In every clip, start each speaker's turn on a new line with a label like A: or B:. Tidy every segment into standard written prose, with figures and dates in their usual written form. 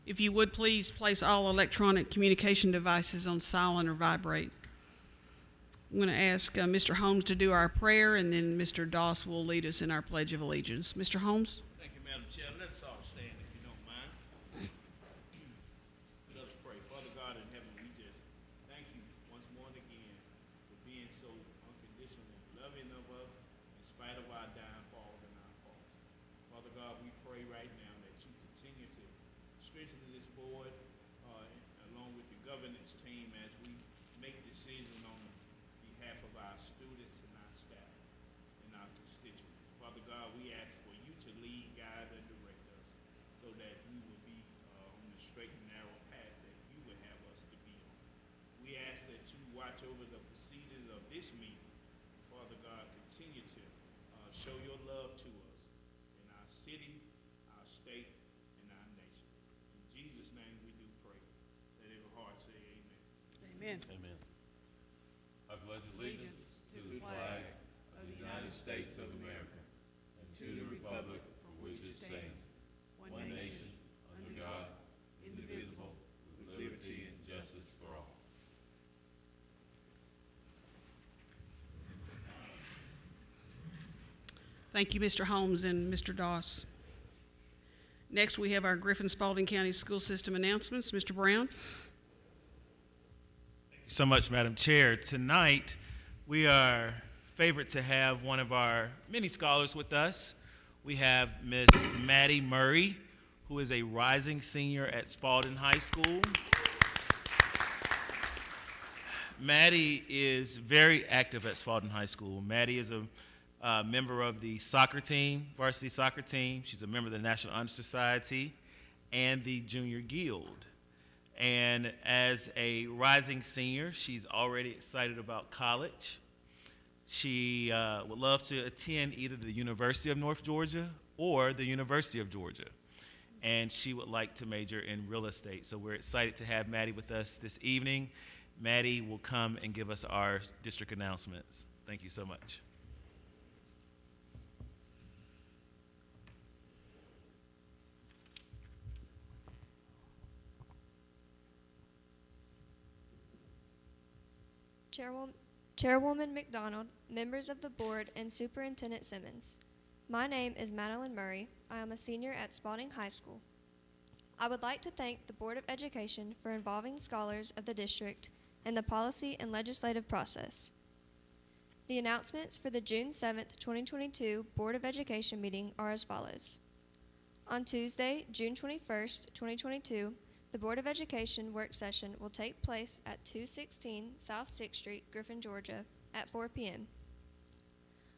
A: If you would please place all electronic communication devices on silent or vibrate. I'm going to ask Mr. Holmes to do our prayer, and then Mr. Doss will lead us in our Pledge of Allegiance. Mr. Holmes?
B: Thank you, Madam Chair. Let's all stand if you don't mind. Let us pray. Father God in heaven, we just thank you once more and again for being so unconditionally loving of us in spite of our downfalls and our faults. Father God, we pray right now that you continue to strengthen this board along with the governance team as we make decisions on behalf of our students and our staff and our constituents. Father God, we ask for you to lead, guide, and direct us so that we will be on the straight and narrow path that you would have us to be on. We ask that you watch over the proceedings of this meeting. Father God, continue to show your love to us in our city, our state, and our nation. In Jesus' name we do pray. Let every heart say amen.
A: Amen.
C: Amen. I pledge allegiance to the flag of the United States of America and to the republic for which it stands, one nation, under God, indivisible, with liberty and justice for all.
A: Thank you, Mr. Holmes and Mr. Doss. Next, we have our Griffin Spalding County School System announcements. Mr. Brown?
B: Thank you so much, Madam Chair. Tonight, we are favored to have one of our many scholars with us. We have Miss Maddie Murray, who is a rising senior at Spalding High School. Maddie is very active at Spalding High School. Maddie is a member of the soccer team, varsity soccer team. She's a member of the National Honor Society and the Junior Guild. And as a rising senior, she's already excited about college. She would love to attend either the University of North Georgia or the University of Georgia. And she would like to major in real estate. So we're excited to have Maddie with us this evening. Maddie will come and give us our district announcements. Thank you so much.
D: Chairwoman McDonald, members of the board, and Superintendent Simmons. My name is Madeline Murray. I am a senior at Spalding High School. I would like to thank the Board of Education for involving scholars of the district in the policy and legislative process. The announcements for the June 7th, 2022 Board of Education meeting are as follows. On Tuesday, June 21st, 2022, the Board of Education work session will take place at 216 South 6th Street, Griffin, Georgia, at 4 p.m.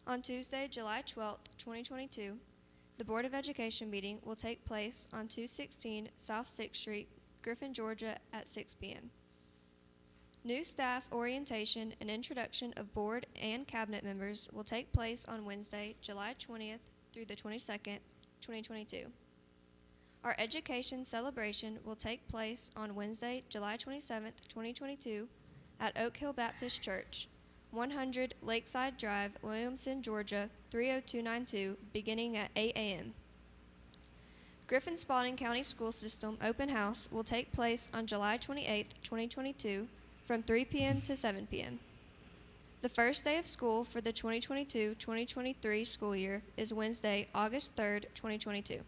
D: On Tuesday, July 12th, 2022, the Board of Education meeting will take place on 216 South 6th Street, Griffin, Georgia, at 6 p.m. New staff orientation and introduction of board and cabinet members will take place on Wednesday, July 20th through the 22nd, 2022. Our education celebration will take place on Wednesday, July 27th, 2022 at Oak Hill Baptist Church, 100 Lakeside Drive, Williamson, Georgia, 30292, beginning at 8 a.m. Griffin Spalding County School System Open House will take place on July 28th, 2022 from 3 p.m. to 7 p.m. The first day of school for the 2022-2023 school year is Wednesday, August 3rd, 2022.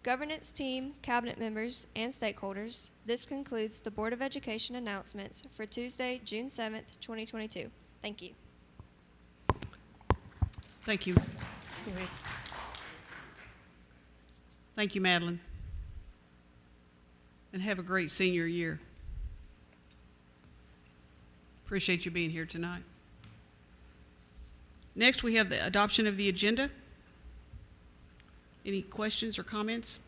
D: Governance team, cabinet members, and stakeholders, this concludes the Board of Education announcements for Tuesday, June 7th, 2022. Thank you.
A: Thank you. Thank you, Madeline. And have a great senior year. Appreciate you being here tonight. Next, we have the adoption of the agenda. Any questions or comments?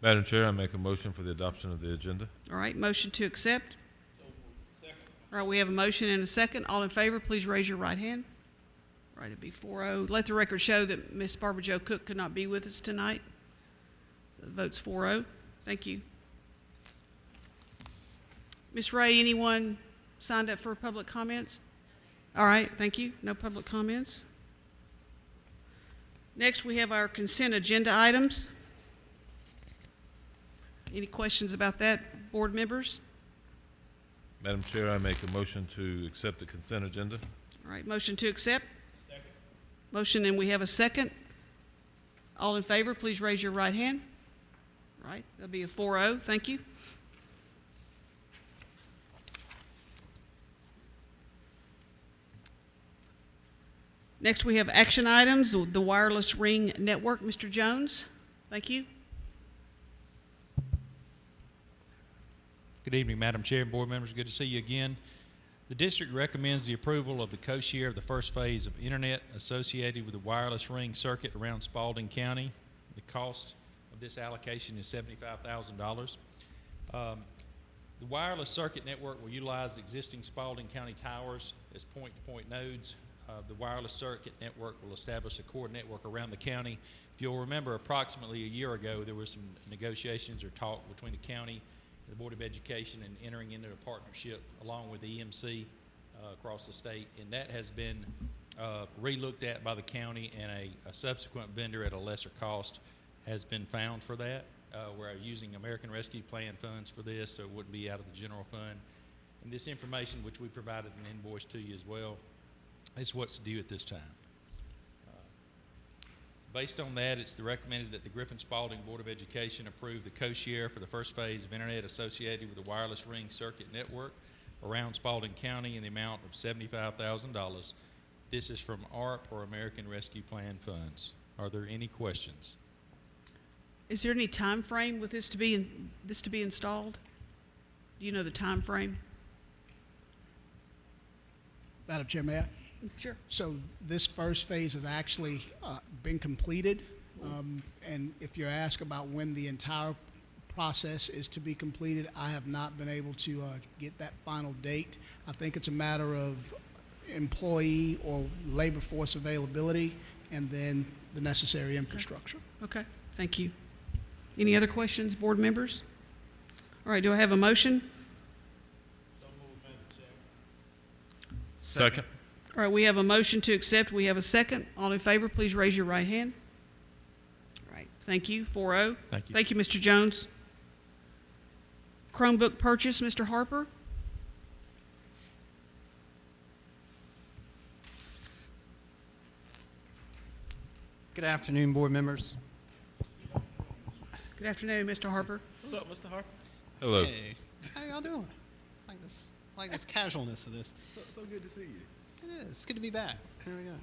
C: Madam Chair, I make a motion for the adoption of the agenda.
A: All right, motion to accept. All right, we have a motion and a second. All in favor, please raise your right hand. All right, it'd be 4-0. Let the record show that Miss Barbara Jo Cook could not be with us tonight. So the vote's 4-0. Thank you. Ms. Ray, anyone signed up for public comments? All right, thank you. No public comments. Next, we have our consent agenda items. Any questions about that, board members?
C: Madam Chair, I make a motion to accept the consent agenda.
A: All right, motion to accept? Second. Motion, and we have a second. All in favor, please raise your right hand. All right, that'll be a 4-0. Thank you. Next, we have action items, the wireless ring network. Mr. Jones, thank you.
E: Good evening, Madam Chair and board members. Good to see you again. The district recommends the approval of the co-share of the first phase of internet associated with the wireless ring circuit around Spalding County. The cost of this allocation is $75,000. The wireless circuit network will utilize the existing Spalding County towers as point-to-point nodes. The wireless circuit network will establish a core network around the county. If you'll remember, approximately a year ago, there was some negotiations or talk between the county, the Board of Education, and entering into a partnership along with the EMC across the state, and that has been re-looked at by the county, and a subsequent vendor at a lesser cost has been found for that. We're using American Rescue Plan funds for this, so it wouldn't be out of the general fund. And this information, which we provided an invoice to you as well, is what's due at this time. Based on that, it's recommended that the Griffin Spalding Board of Education approve the co-share for the first phase of internet associated with the wireless ring circuit network around Spalding County in the amount of $75,000. This is from ARP or American Rescue Plan funds. Are there any questions?
A: Is there any time frame with this to be installed? Do you know the time frame?
F: Madam Chair, may I?
A: Sure.
F: So this first phase has actually been completed. And if you're asked about when the entire process is to be completed, I have not been able to get that final date. I think it's a matter of employee or labor force availability and then the necessary infrastructure.
A: Okay, thank you. Any other questions, board members? All right, do I have a motion?
B: So moved, Madam Chair.
C: Second.
A: All right, we have a motion to accept. We have a second. All in favor, please raise your right hand. All right, thank you. 4-0.
E: Thank you.
A: Thank you, Mr. Jones. Chromebook purchase, Mr. Harper.
G: Good afternoon, board members.
A: Good afternoon, Mr. Harper.
B: What's up, Mr. Harper?
C: Hello.
G: Hey, how y'all doing? Like this casualness of this.
B: So good to see you.
G: It is. It's good to be back. Here we go.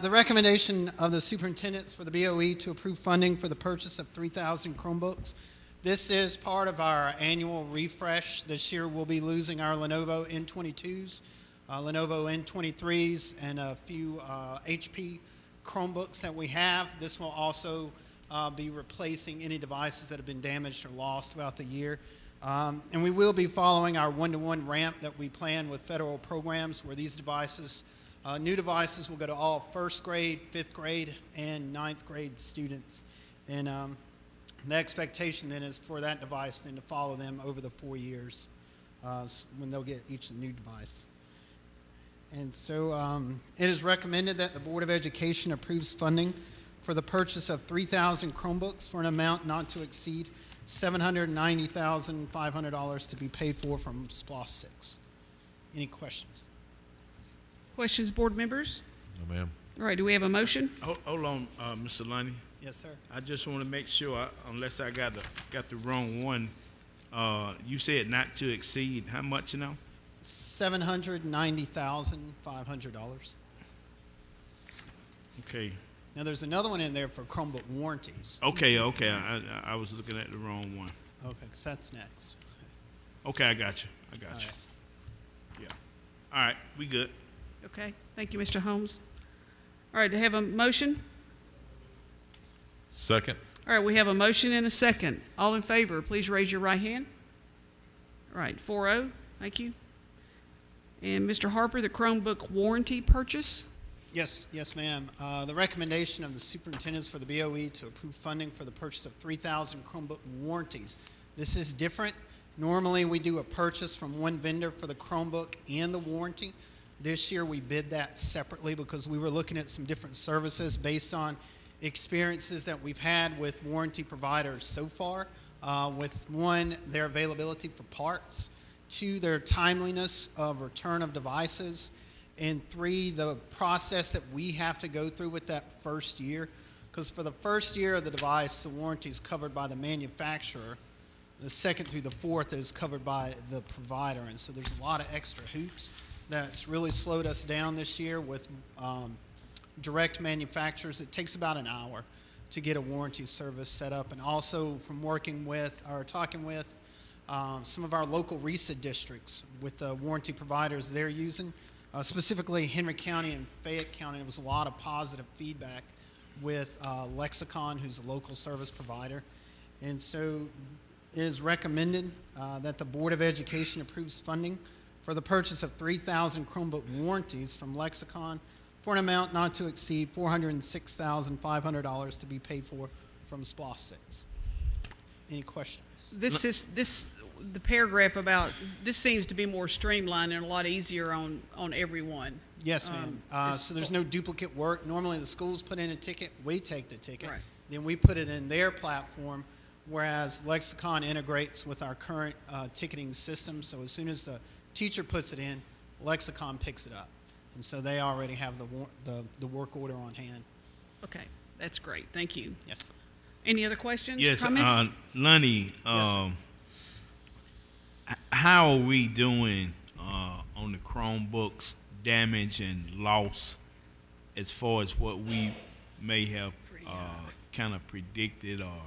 G: The recommendation of the superintendents for the BOE to approve funding for the purchase of 3,000 Chromebooks. This is part of our annual refresh. This year we'll be losing our Lenovo N22s, Lenovo N23s, and a few HP Chromebooks that we have. This will also be replacing any devices that have been damaged or lost throughout the year. And we will be following our one-to-one ramp that we plan with federal programs where these devices, new devices will go to all first grade, fifth grade, and ninth grade students. And the expectation then is for that device then to follow them over the 4 years when they'll get each new device. And so it is recommended that the Board of Education approves funding for the purchase of 3,000 Chromebooks for an amount not to exceed $790,500 to be paid for from SPLOS 6. Any questions?
A: Questions, board members?
C: No, ma'am.
A: All right, do we have a motion?
B: Hold on, Mr. Lundy.
G: Yes, sir.
B: I just want to make sure, unless I got the wrong one, you said not to exceed how much now?
G: $790,500.
B: Okay.
G: Now, there's another one in there for Chromebook warranties.
B: Okay. I was looking at the wrong one.
G: Okay, because that's next.
B: Okay, I got you.
G: All right.
B: Yeah. All right, we good.
A: Okay, thank you, Mr. Holmes. All right, do I have a motion?
C: Second.
A: All right, we have a motion and a second. All in favor, please raise your right hand. All right, 4-0, thank you. And Mr. Harper, the Chromebook warranty purchase?
G: Yes, ma'am. The recommendation of the superintendents for the BOE to approve funding for the purchase of 3,000 Chromebook warranties. This is different. Normally, we do a purchase from one vendor for the Chromebook and the warranty. This year, we bid that separately because we were looking at some different services based on experiences that we've had with warranty providers so far. with one, their availability for parts, two, their timeliness of return of devices, and three, the process that we have to go through with that first year. Because for the first year of the device, the warranty is covered by the manufacturer. The second through the fourth is covered by the provider. And so there's a lot of extra hoops that's really slowed us down this year with direct manufacturers. It takes about an hour to get a warranty service set up. And also from working with or talking with some of our local RESA districts with the warranty providers they're using, specifically Henry County and Fayette County, there was a lot of positive feedback with Lexicon, who's a local service provider. And so it is recommended that the Board of Education approves funding for the purchase of 3,000 Chromebook warranties from Lexicon for an amount not to exceed $406,500 to be paid for from SPLOST 6. Any questions?
A: The paragraph about, this seems to be more streamlined and a lot easier on everyone.
G: Yes, ma'am. So there's no duplicate work. Normally the schools put in a ticket, we take the ticket,
A: Right.
G: then we put it in their platform, whereas Lexicon integrates with our current ticketing system. So as soon as the teacher puts it in, Lexicon picks it up. And so they already have the work order on hand.
A: Okay, that's great. Thank you.
G: Yes.
A: Any other questions?
B: Yes,
A: Comments?
B: Lonnie,
G: sir.
B: how are we doing on the Chromebooks damage and loss as far as what we may have kind of predicted or?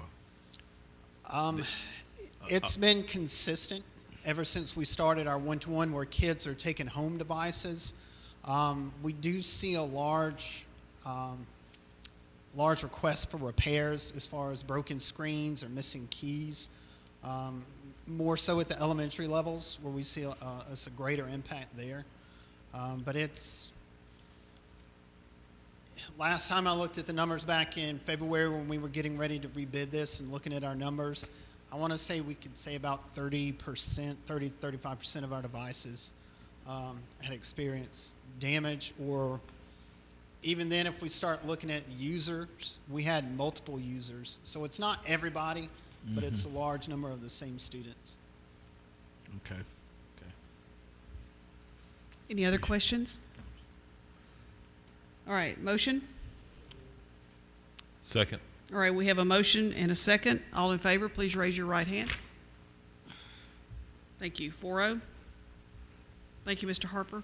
G: It's been consistent ever since we started our one-to-one where kids are taking home devices. We do see a large request for repairs as far as broken screens or missing keys. More so at the elementary levels where we see a greater impact there. But last time I looked at the numbers back in February when we were getting ready to rebid this and looking at our numbers, I want to say we could say about 35% of our devices had experienced damage, or even then if we start looking at users, we had multiple users. So it's not everybody, but it's a large number of the same students.
B: Okay.
A: Any other questions? All right, motion?
C: Second.
A: All right, we have a motion and a second. All in favor, please raise your right hand. Thank you. 4-0. Thank you, Mr. Harper.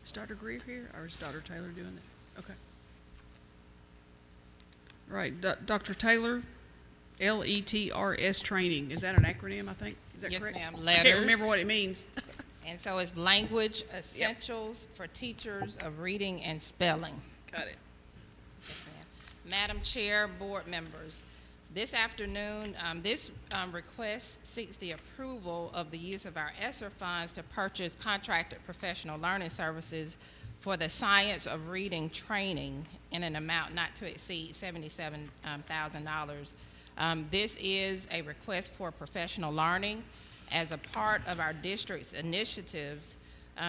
A: Is Dr. Greer here, or is Dr. Taylor doing it? Okay. All right, Dr. Taylor, LETRS training. Is that an acronym, I think? Is that
H: Yes,
A: correct?
H: ma'am.
A: I can't remember
H: Letters.
A: what it means.
H: And so it's language essentials for teachers of reading and spelling.
A: Got it.
H: Yes, ma'am. Madam Chair, board members, this afternoon, this request seeks the approval of the use of our ESSER funds to purchase contracted professional learning services for the science of reading training in an amount not to exceed $77,000. This is a request for professional learning as a part of our district's initiatives.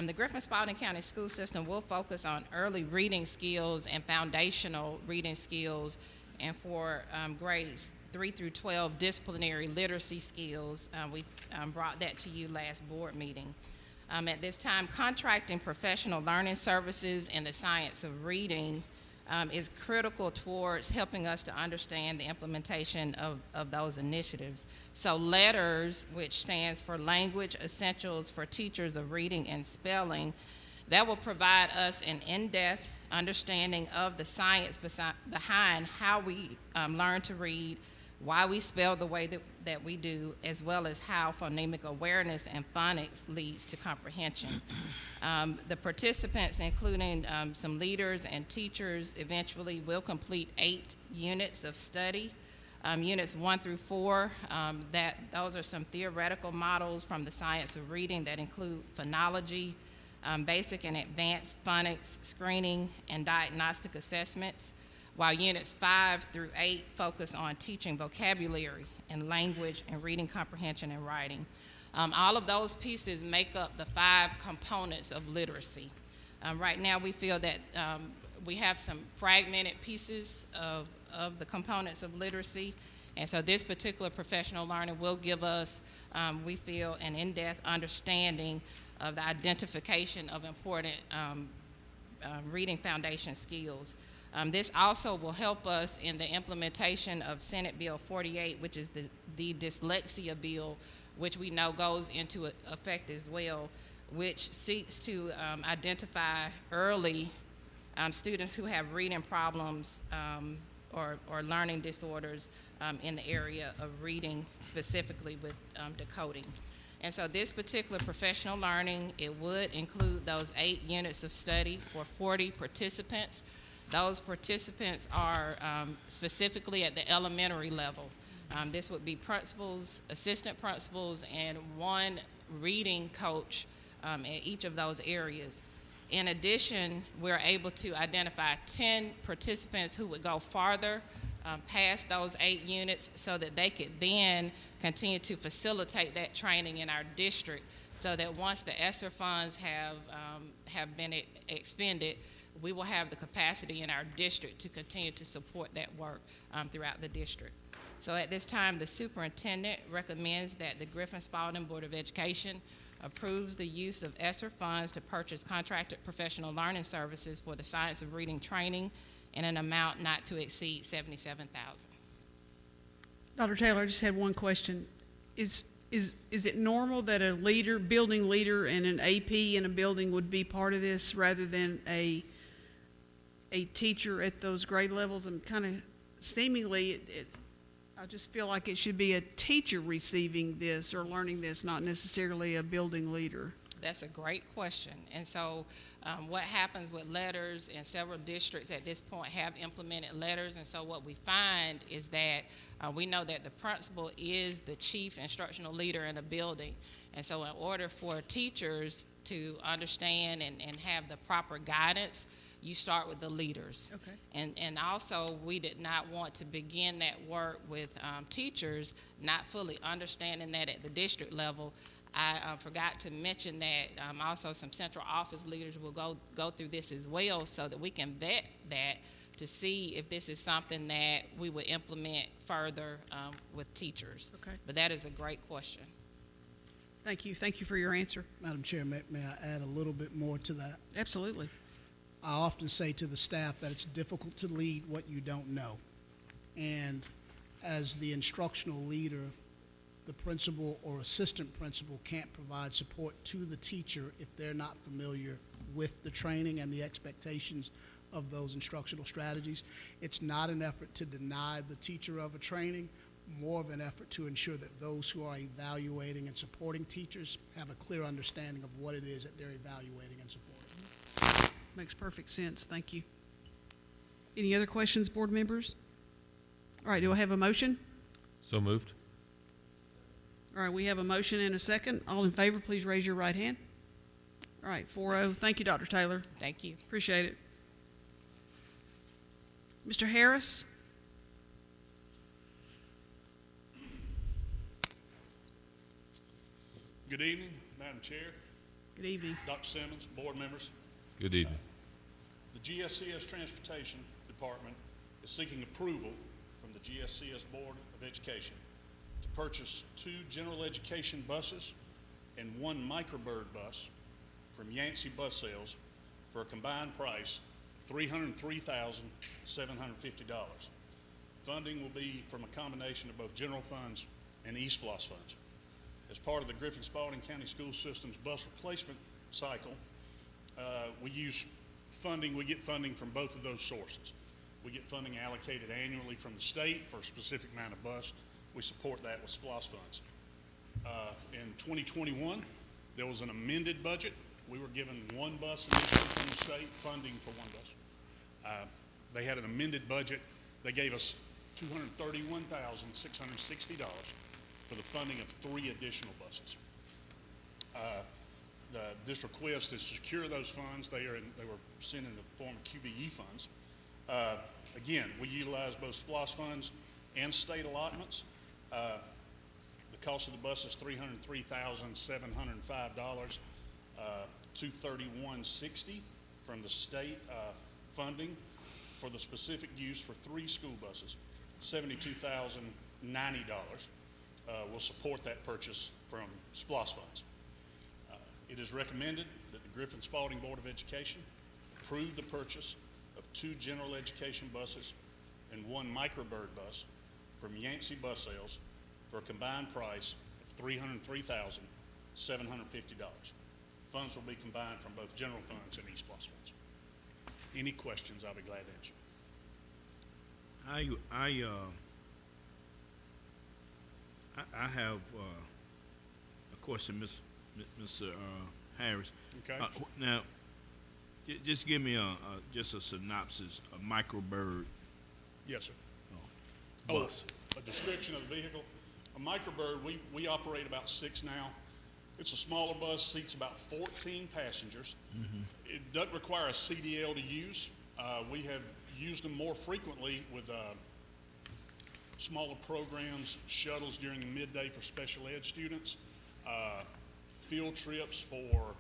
H: The Griffin Spalding County School System will focus on early reading skills and foundational reading skills, and for grades 3 through 12 disciplinary literacy skills. We brought that to you last board meeting. At this time, contracting professional learning services in the science of reading is critical towards helping us to understand the implementation of those initiatives. So LETTERS, which stands for Language Essentials for Teachers of Reading and Spelling, that will provide us an in-depth understanding of the science behind how we learn to read, why we spell the way that we do, as well as how phonemic awareness and phonics leads to comprehension. The participants, including some leaders and teachers, eventually will complete 8 units of study. Units 1 through 4, those are some theoretical models from the science of reading that include phonology, basic and advanced phonics, screening, and diagnostic assessments, while units 5 through 8 focus on teaching vocabulary and language and reading comprehension and writing. All of those pieces make up the 5 components of literacy. Right now we feel that we have some fragmented pieces of the components of literacy, And so this particular professional learning will give us, we feel, an in-depth understanding of the identification of important reading foundation skills. This also will help us in the implementation of Senate Bill 48, which is the dyslexia bill, which we know goes into effect as well, which seeks to identify early students who have reading problems or learning disorders in the area of reading, specifically with decoding. And so this particular professional learning, it would include those 8 units of study for 40 participants. Those participants are specifically at the elementary level. This would be principals, assistant principals, and 1 reading coach in each of those areas. In addition, we're able to identify 10 participants who would go farther past those 8 units so that they could then continue to facilitate that training in our district, so that once the ESSER funds have been expended, we will have the capacity in our district to continue to support that work throughout the district. So at this time, the superintendent recommends that the Griffin Spalding Board of Education approves the use of ESSER funds to purchase contracted professional learning services for the science of reading training in an amount not to exceed $77,000.
A: Dr. Taylor, I just had one question. Is it normal that a leader, building leader, and an AP in a building would be part of this rather than a teacher at those grade levels? And kind of seemingly, I just feel like it should be a teacher receiving this or learning this, not necessarily a building leader.
H: That's a great question. And so what happens with letters, and several districts at this point have implemented letters, and so what we find is that we know that the principal is the chief instructional leader in a building. And so in order for teachers to understand and have the proper guidance, you start with the leaders.
A: Okay.
H: And also, we did not want to begin that work with teachers not fully understanding that at the district level. I forgot to mention that also some central office leaders will go through this as well, so that we can vet that to see if this is something that we would implement further with teachers.
A: Okay.
H: But that is a great question.
A: Thank you. Thank you for your answer.
F: Madam Chair, may I add a little bit more to that?
A: Absolutely.
F: I often say to the staff that it's difficult to lead what you don't know. And as the instructional leader, the principal or assistant principal can't provide support to the teacher if they're not familiar with the training and the expectations of those instructional strategies. It's not an effort to deny the teacher of a training, more of an effort to ensure that those who are evaluating and supporting teachers have a clear understanding of what it is that they're evaluating and supporting.
A: Makes perfect sense. Thank you. Any other questions, board members? All right, do I have a motion?
C: So moved.
A: All right, we have a motion and a second. All in favor, please raise your right hand. All right, 4-0. Thank you, Dr. Taylor.
H: Thank you.
A: Appreciate it. Mr. Harris?
I: Good evening, Madam Chair,
A: Good evening.
I: Dr. Simmons, board members.
C: Good evening.
I: The GSCS Transportation Department is seeking approval from the GSCS Board of Education to purchase 2 general education buses and 1 microbird bus from Yancey Bus Sales for a combined price of $303,750. Funding will be from a combination of both general funds and eSPLOS funds. As part of the Griffin Spalding County School System's bus replacement cycle, we get funding from both of those sources. We get funding allocated annually from the state for a specific amount of bus. We support that with SPLOS funds. In 2021, there was an amended budget. We were given 1 bus initially from the state, funding for 1 bus. They had an amended budget. They gave us $231,660 for the funding of 3 additional buses. The district request is to secure those funds. They were sent in the form of QBE funds. Again, we utilize both SPLOS funds and state allotments. The cost of the bus is $303,705, $231,60 from the state funding for the specific use for 3 school buses, $72,000 will support that purchase from SPLOS funds. It is recommended that the Griffin Spalding Board of Education approve the purchase of 2 general education buses and 1 microbird bus from Yancey Bus Sales for a combined price of $303,750. Funds will be combined from both general funds and SPLOS funds. Any questions, I'll be glad to answer.
B: I have a question, Mr. Harris.
I: Okay.
B: Now, just give me just a synopsis of microbird
I: Yes, sir.
B: bus.
I: A description of the vehicle. A microbird, we operate about 6 now. It's a smaller bus, seats about 14 passengers. It doesn't require a CDL to use. We have used them more frequently with smaller programs, shuttles during the midday for special ed students, field trips for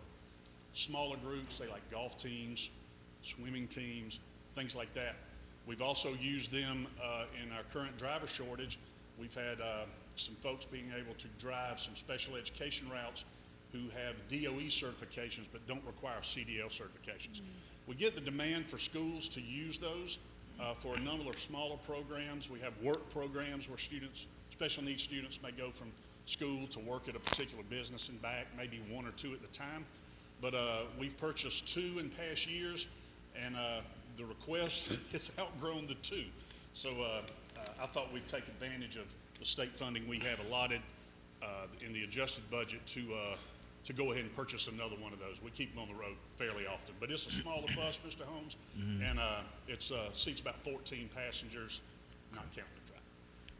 I: smaller groups, say like golf teams, swimming teams, things like that. We've also used them in our current driver shortage. We've had some folks being able to drive some special education routes who have DOE certifications but don't require CDL certifications. We get the demand for schools to use those for a number of smaller programs. We have work programs where students, special needs students, may go from school to work at a particular business and back, maybe 1 or 2 at the time. But we've purchased 2 in past years, and the request has outgrown the 2. So I thought we'd take advantage of the state funding we have allotted in the adjusted budget to go ahead and purchase another one of those. We keep them on the road fairly often, but it's a smaller bus, Mr. Holmes, and it seats about 14 passengers, not counting the driver.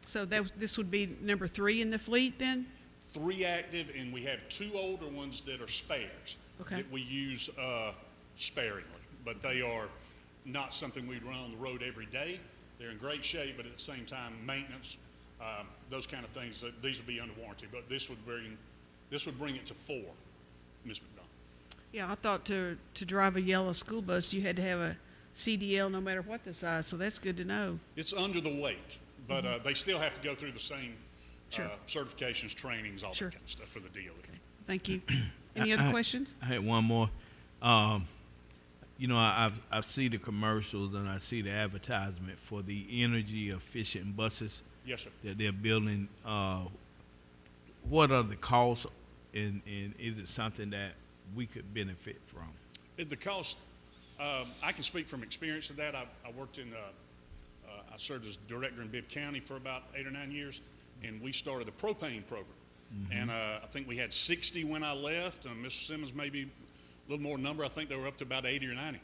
A: So this would be number 3 in the fleet then?
I: 3 active, and we have 2 older ones that are spares that we use sparingly, but they are not something we'd run on the road every day. They're in great shape, but at the same time, maintenance, those kind of things, these would be under warranty. But this would bring it to 4, Ms. McDonald.
A: Yeah, I thought to drive a yellow school bus, you had to have a CDL no matter what the size, so that's good to know.
I: It's under the weight, but they still have to go through the same
A: Sure.
I: certifications, trainings, all
A: Sure.
I: that kind of stuff for the DOE.
A: Okay, thank you. Any other questions?
B: I had one more. You know, I see the commercials and I see the advertisement for the energy efficient buses
I: Yes, sir.
B: that they're building. What are the costs, and is it something that we could benefit from?
I: The cost, I can speak from experience of that. I worked in, I served as director in Bibb County for about 8 or 9 years, and we started a propane program. And I think we had 60 when I left. Mr. Simmons maybe a little more number. I think they were up to about 80 or 90.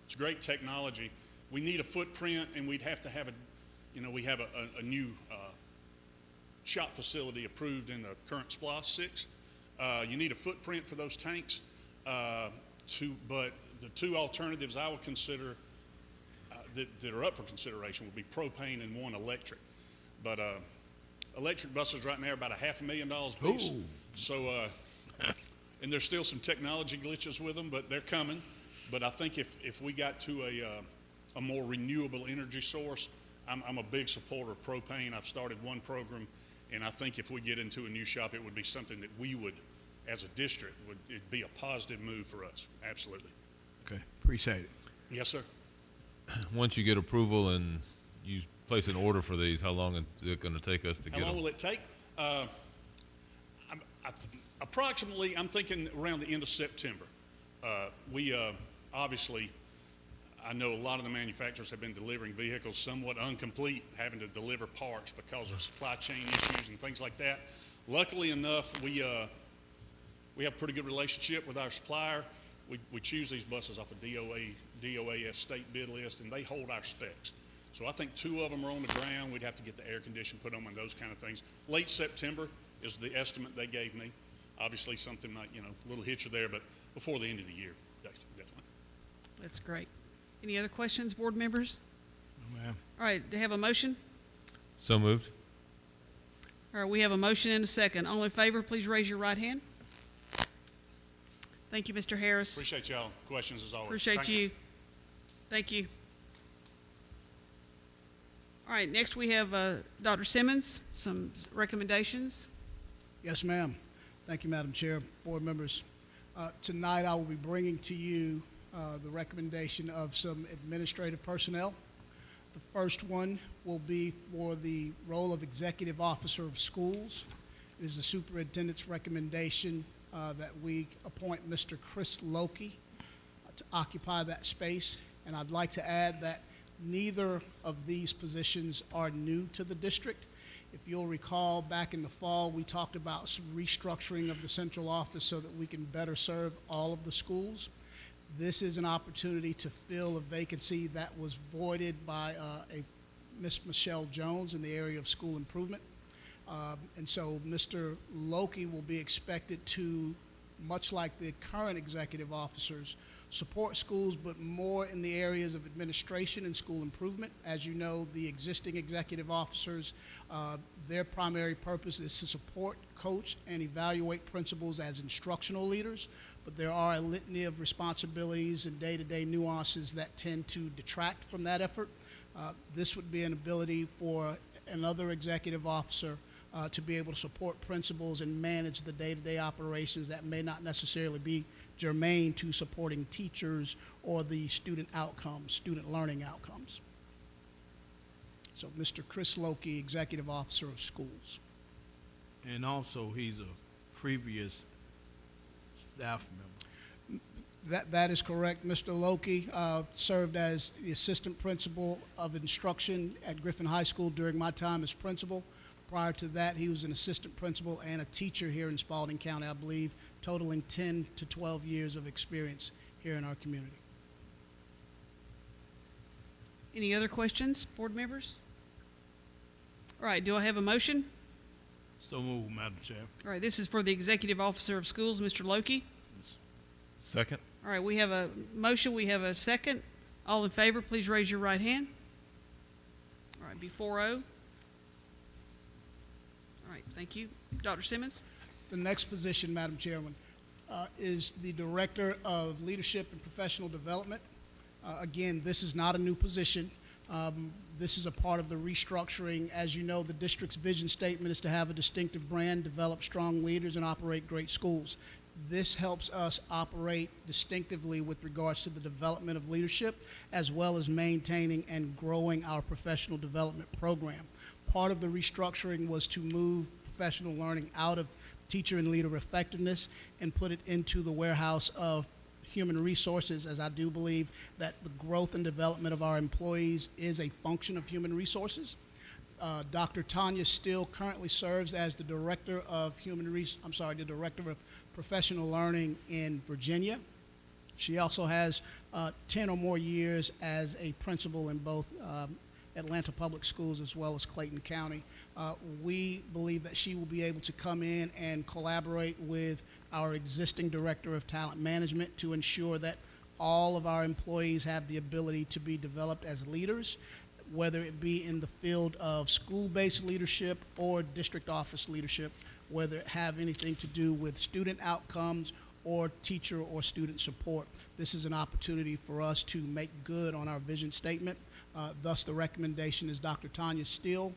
I: It's great technology. We need a footprint, and we'd have to have we have a new shop facility approved in the current SPLOS 6. You need a footprint for those tanks. But the 2 alternatives I would consider that are up for consideration would be propane and 1 electric. But electric buses right now are about $500,000 a piece.
B: Ooh.
I: So, and there's still some technology glitches with them, but they're coming. But I think if we got to a more renewable energy source, I'm a big supporter of propane. I've started 1 program, and I think if we get into a new shop, it would be something that we would, as a district, it'd be a positive move for us. Absolutely.
B: Okay, appreciate it.
I: Yes, sir.
C: Once you get approval and you place an order for these, how long is it going to take us to
I: How
C: get
I: long
C: them?
I: will it take? Approximately, I'm thinking around the end of September. We obviously, I know a lot of the manufacturers have been delivering vehicles somewhat incomplete, having to deliver parts because of supply chain issues and things like that. Luckily enough, we have a pretty good relationship with our supplier. We choose these buses off a DOAS state bid list, and they hold our specs. So I think 2 of them are on the ground. We'd have to get the air condition put on and those kind of things. Late September is the estimate they gave me. Obviously, something like, a little hitcher there, but before the end of the year, definitely.
A: That's great. Any other questions, board members?
B: No, ma'am.
A: All right, do you have a motion?
C: So moved.
A: All right, we have a motion and a second. All in favor, please raise your right hand. Thank you, Mr. Harris.
I: Appreciate y'all questions as always.
A: Appreciate
I: Thank
A: you. Thank you. All right, next we have Dr. Simmons, some recommendations.
F: Yes, ma'am. Thank you, Madam Chair, board members. Tonight I will be bringing to you the recommendation of some administrative personnel. The first one will be for the role of Executive Officer of Schools. It is the superintendent's recommendation that we appoint Mr. Chris Loki to occupy that space. And I'd like to add that neither of these positions are new to the district. If you'll recall, back in the fall, we talked about some restructuring of the central office so that we can better serve all of the schools. This is an opportunity to fill a vacancy that was voided by a Miss Michelle Jones in the area of school improvement. And so Mr. Loki will be expected to, much like the current executive officers, support schools, but more in the areas of administration and school improvement. As you know, the existing executive officers, their primary purpose is to support, coach, and evaluate principals as instructional leaders, but there are a litany of responsibilities and day-to-day nuances that tend to detract from that effort. This would be an ability for another executive officer to be able to support principals and manage the day-to-day operations that may not necessarily be germane to supporting teachers or the student outcomes, student learning outcomes. So Mr. Chris Loki, Executive Officer of Schools.
B: And also, he's a previous staff member.
F: That is correct. Mr. Loki served as the Assistant Principal of Instruction at Griffin High School during my time as principal. Prior to that, he was an assistant principal and a teacher here in Spalding County, I believe, totaling 10 to 12 years of experience here in our community.
A: Any other questions, board members? All right, do I have a motion?
B: So moved, Madam Chair.
A: All right, this is for the Executive Officer of Schools, Mr. Loki.
C: Second.
A: All right, we have a motion, we have a second. All in favor, please raise your right hand. All right, be 4-0. All right, thank you. Dr. Simmons?
F: The next position, Madam Chairman, is the Director of Leadership and Professional Development. Again, this is not a new position. This is a part of the restructuring. As you know, the district's vision statement is to have a distinctive brand, develop strong leaders, and operate great schools. This helps us operate distinctively with regards to the development of leadership, as well as maintaining and growing our professional development program. Part of the restructuring was to move professional learning out of teacher and leader effectiveness and put it into the warehouse of human resources, as I do believe that the growth and development of our employees is a function of human resources. Dr. Tanya Steele currently serves as the Director of the Director of Professional Learning in Virginia. She also has 10 or more years as a principal in both Atlanta Public Schools as well as Clayton County. We believe that she will be able to come in and collaborate with our existing Director of Talent Management to ensure that all of our employees have the ability to be developed as leaders, whether it be in the field of school-based leadership or district office leadership, whether it have anything to do with student outcomes or teacher or student support. This is an opportunity for us to make good on our vision statement. Thus, the recommendation is Dr. Tanya Steele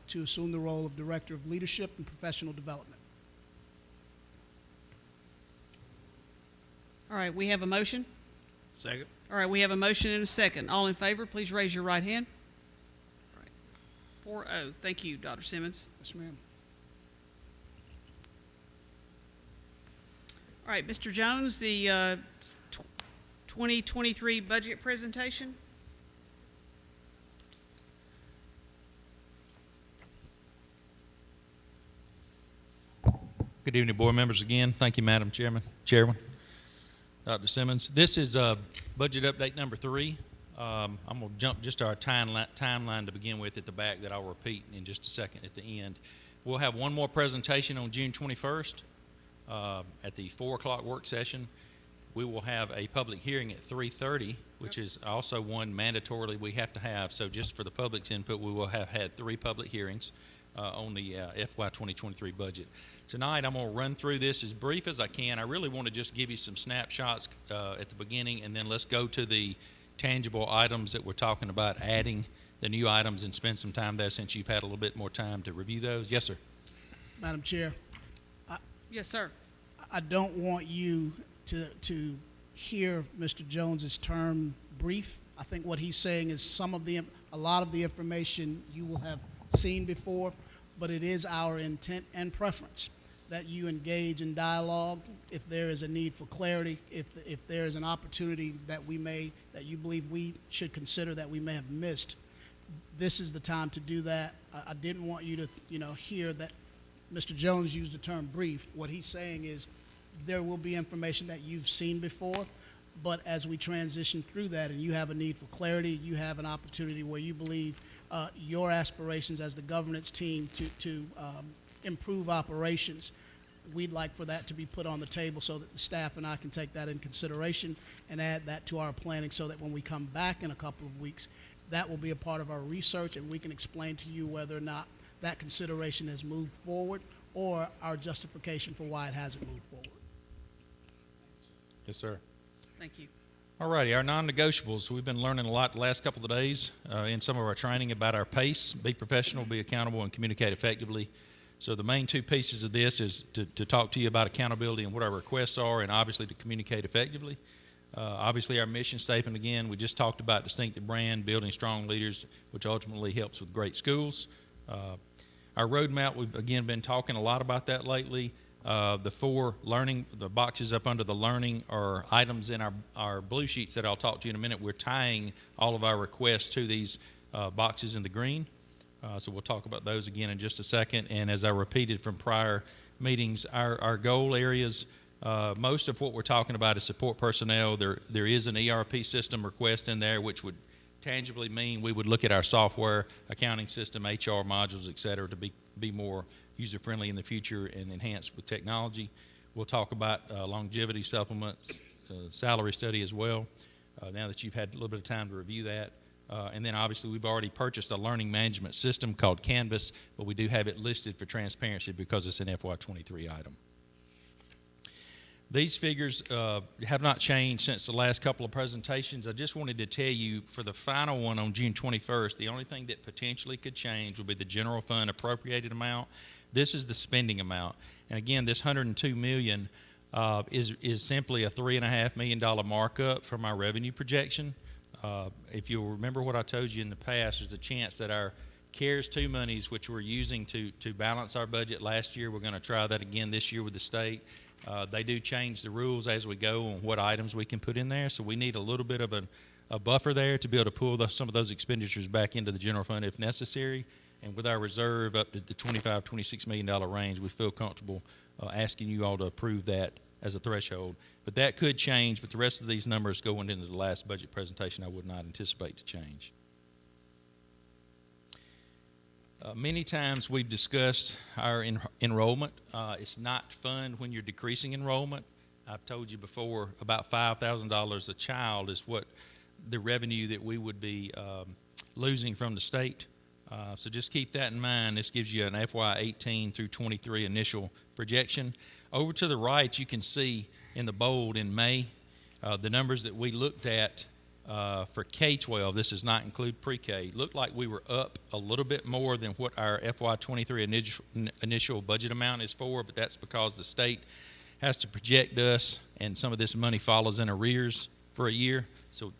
F: to assume the role of Director of Leadership and Professional Development.
A: All right, we have a motion.
B: Second.
A: All right, we have a motion and a second. All in favor, please raise your right hand. All right, 4-0. Thank you, Dr. Simmons.
F: Yes, ma'am.
A: All right, Mr. Jones, the 2023 budget presentation.
E: Good evening, board members again. Thank you, Madam Chairman, Dr. Simmons. This is budget update number 3. I'm going to jump just to our timeline to begin with at the back that I'll repeat in just a second at the end. We'll have one more presentation on June 21st at the 4 o'clock work session. We will have a public hearing at 3:30, which is also one mandatorily we have to have. So just for the public's input, we will have had 3 public hearings on the FY 2023 budget. Tonight, I'm going to run through this as brief as I can. I really want to just give you some snapshots at the beginning, and then let's go to the tangible items that we're talking about adding the new items and spend some time there since you've had a little bit more time to review those. Yes, sir.
F: Madam Chair,
A: Yes, sir.
F: I don't want you to hear Mr. Jones's term brief. I think what he's saying is a lot of the information you will have seen before, but it is our intent and preference that you engage in dialogue if there is a need for clarity, if there is an opportunity that you believe we should consider that we may have missed. This is the time to do that. I didn't want you to, hear that Mr. Jones used the term brief. What he's saying is there will be information that you've seen before, but as we transition through that and you have a need for clarity, you have an opportunity where you believe your aspirations as the governance team to improve operations, we'd like for that to be put on the table so that the staff and I can take that in consideration and add that to our planning so that when we come back in a couple of weeks, that will be a part of our research and we can explain to you whether or not that consideration has moved forward or our justification for why it hasn't moved forward.
E: Yes, sir.
A: Thank you.
E: All righty, our non-negotiables. We've been learning a lot the last couple of days in some of our training about our PACE, be professional, be accountable, and communicate effectively. So the main two pieces of this is to talk to you about accountability and what our requests are, and obviously to communicate effectively. Obviously, our mission statement, again, we just talked about distinctive brand, building strong leaders, which ultimately helps with great schools. Our roadmap, we've, again, been talking a lot about that lately. The 4 learning, the boxes up under the learning are items in our blue sheets that I'll talk to you in a minute. We're tying all of our requests to these boxes in the green. So we'll talk about those again in just a second. And as I repeated from prior meetings, our goal areas, most of what we're talking about is support personnel. There is an ERP system request in there, which would tangibly mean we would look at our software, accounting system, HR modules, et cetera, to be more user-friendly in the future and enhanced with technology. We'll talk about longevity supplements, salary study as well, now that you've had a little bit of time to review that. And then obviously we've already purchased a learning management system called Canvas, but we do have it listed for transparency because it's an FY23 item. These figures have not changed since the last couple of presentations. I just wanted to tell you for the final one on June 21st, the only thing that potentially could change would be the general fund appropriated amount. This is the spending amount. And again, this $102 million is simply a $3.5 million markup from our revenue projection. If you'll remember what I told you in the past, there's a chance that our CARES 2 monies, which we're using to balance our budget last year, we're going to try that again this year with the state. They do change the rules as we go on what items we can put in there, so we need a little bit of a buffer there to be able to pull some of those expenditures back into the general fund if necessary. And with our reserve up to the $25, $26 million range, we feel comfortable asking you all to approve that as a threshold. But that could change, but the rest of these numbers going into the last budget presentation I would not anticipate to change. Many times we've discussed our enrollment. It's not fun when you're decreasing enrollment. I've told you before about $5,000 a child is what the revenue that we would be losing from the state. So just keep that in mind. This gives you an FY18 through 23 initial projection. Over to the right, you can see in the bold in May the numbers that we looked at for K-12. This does not include pre-K. Looked like we were up a little bit more than what our FY23 initial budget amount is for, but that's because the state has to project us, and some of this money follows in arrears for a year. So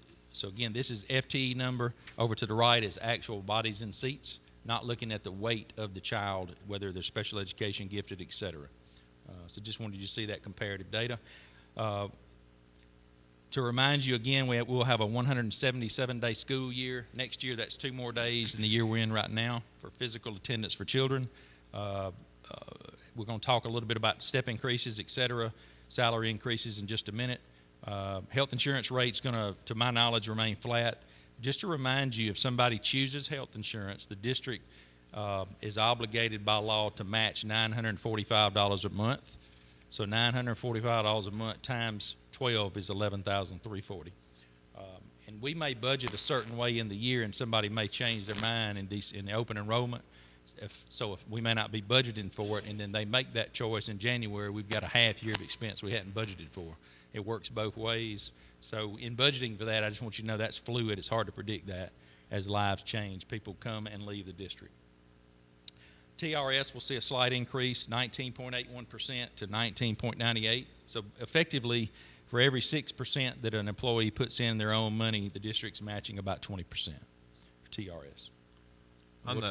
E: again, this is FTE number. Over to the right is actual bodies and seats, not looking at the weight of the child, whether they're special education, gifted, et cetera. So just wanted you to see that comparative data. To remind you again, we'll have a 177-day school year. Next year, that's 2 more days than the year we're in right now for physical attendance for children. We're going to talk a little bit about step increases, et cetera, salary increases in just a minute. Health insurance rate's going to my knowledge, remain flat. Just to remind you, if somebody chooses health insurance, the district is obligated by law to match $945 a month. So $945 a month times 12 is $11,340. And we may budget a certain way in the year, and somebody may change their mind in the open enrollment. If we may not be budgeting for it, and then they make that choice in January, we've got a half year of expense we hadn't budgeted for. It works both ways. So in budgeting for that, I just want you to know that's fluid. It's hard to predict that. as lives change. People come and leave the district. TRS will see a slight increase, 19.81% to 19.98. So effectively, for every 6% that an employee puts in their own money, the district's matching about 20% for TRS.
C: On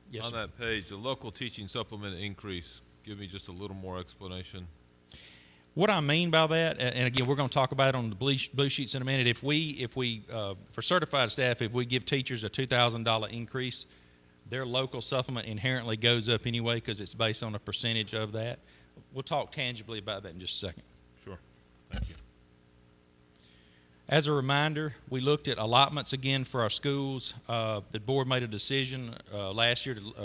E: Yes,
C: on
E: sir.
C: that page, the local teaching supplement increase, give me just a little more explanation.
E: What I mean by that, and again, we're going to talk about it on the blue sheets in a minute. If we for certified staff, if we give teachers a $2,000 increase, their local supplement inherently goes up anyway because it's based on a percentage of that. We'll talk tangibly about that in just a second.
C: Sure. Thank you.
E: As a reminder, we looked at allotments again for our schools. The board made a decision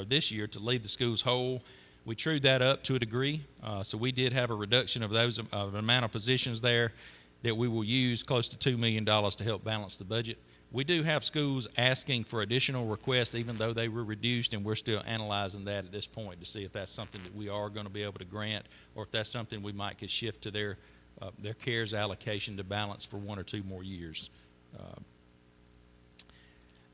E: this year to leave the schools whole. We trued that up to a degree, so we did have a reduction of those amount of positions there that we will use close to $2 million to help balance the budget. We do have schools asking for additional requests, even though they were reduced, and we're still analyzing that at this point to see if that's something that we are going to be able to grant, or if that's something we might could shift to their CARES allocation to balance for 1 or 2 more years.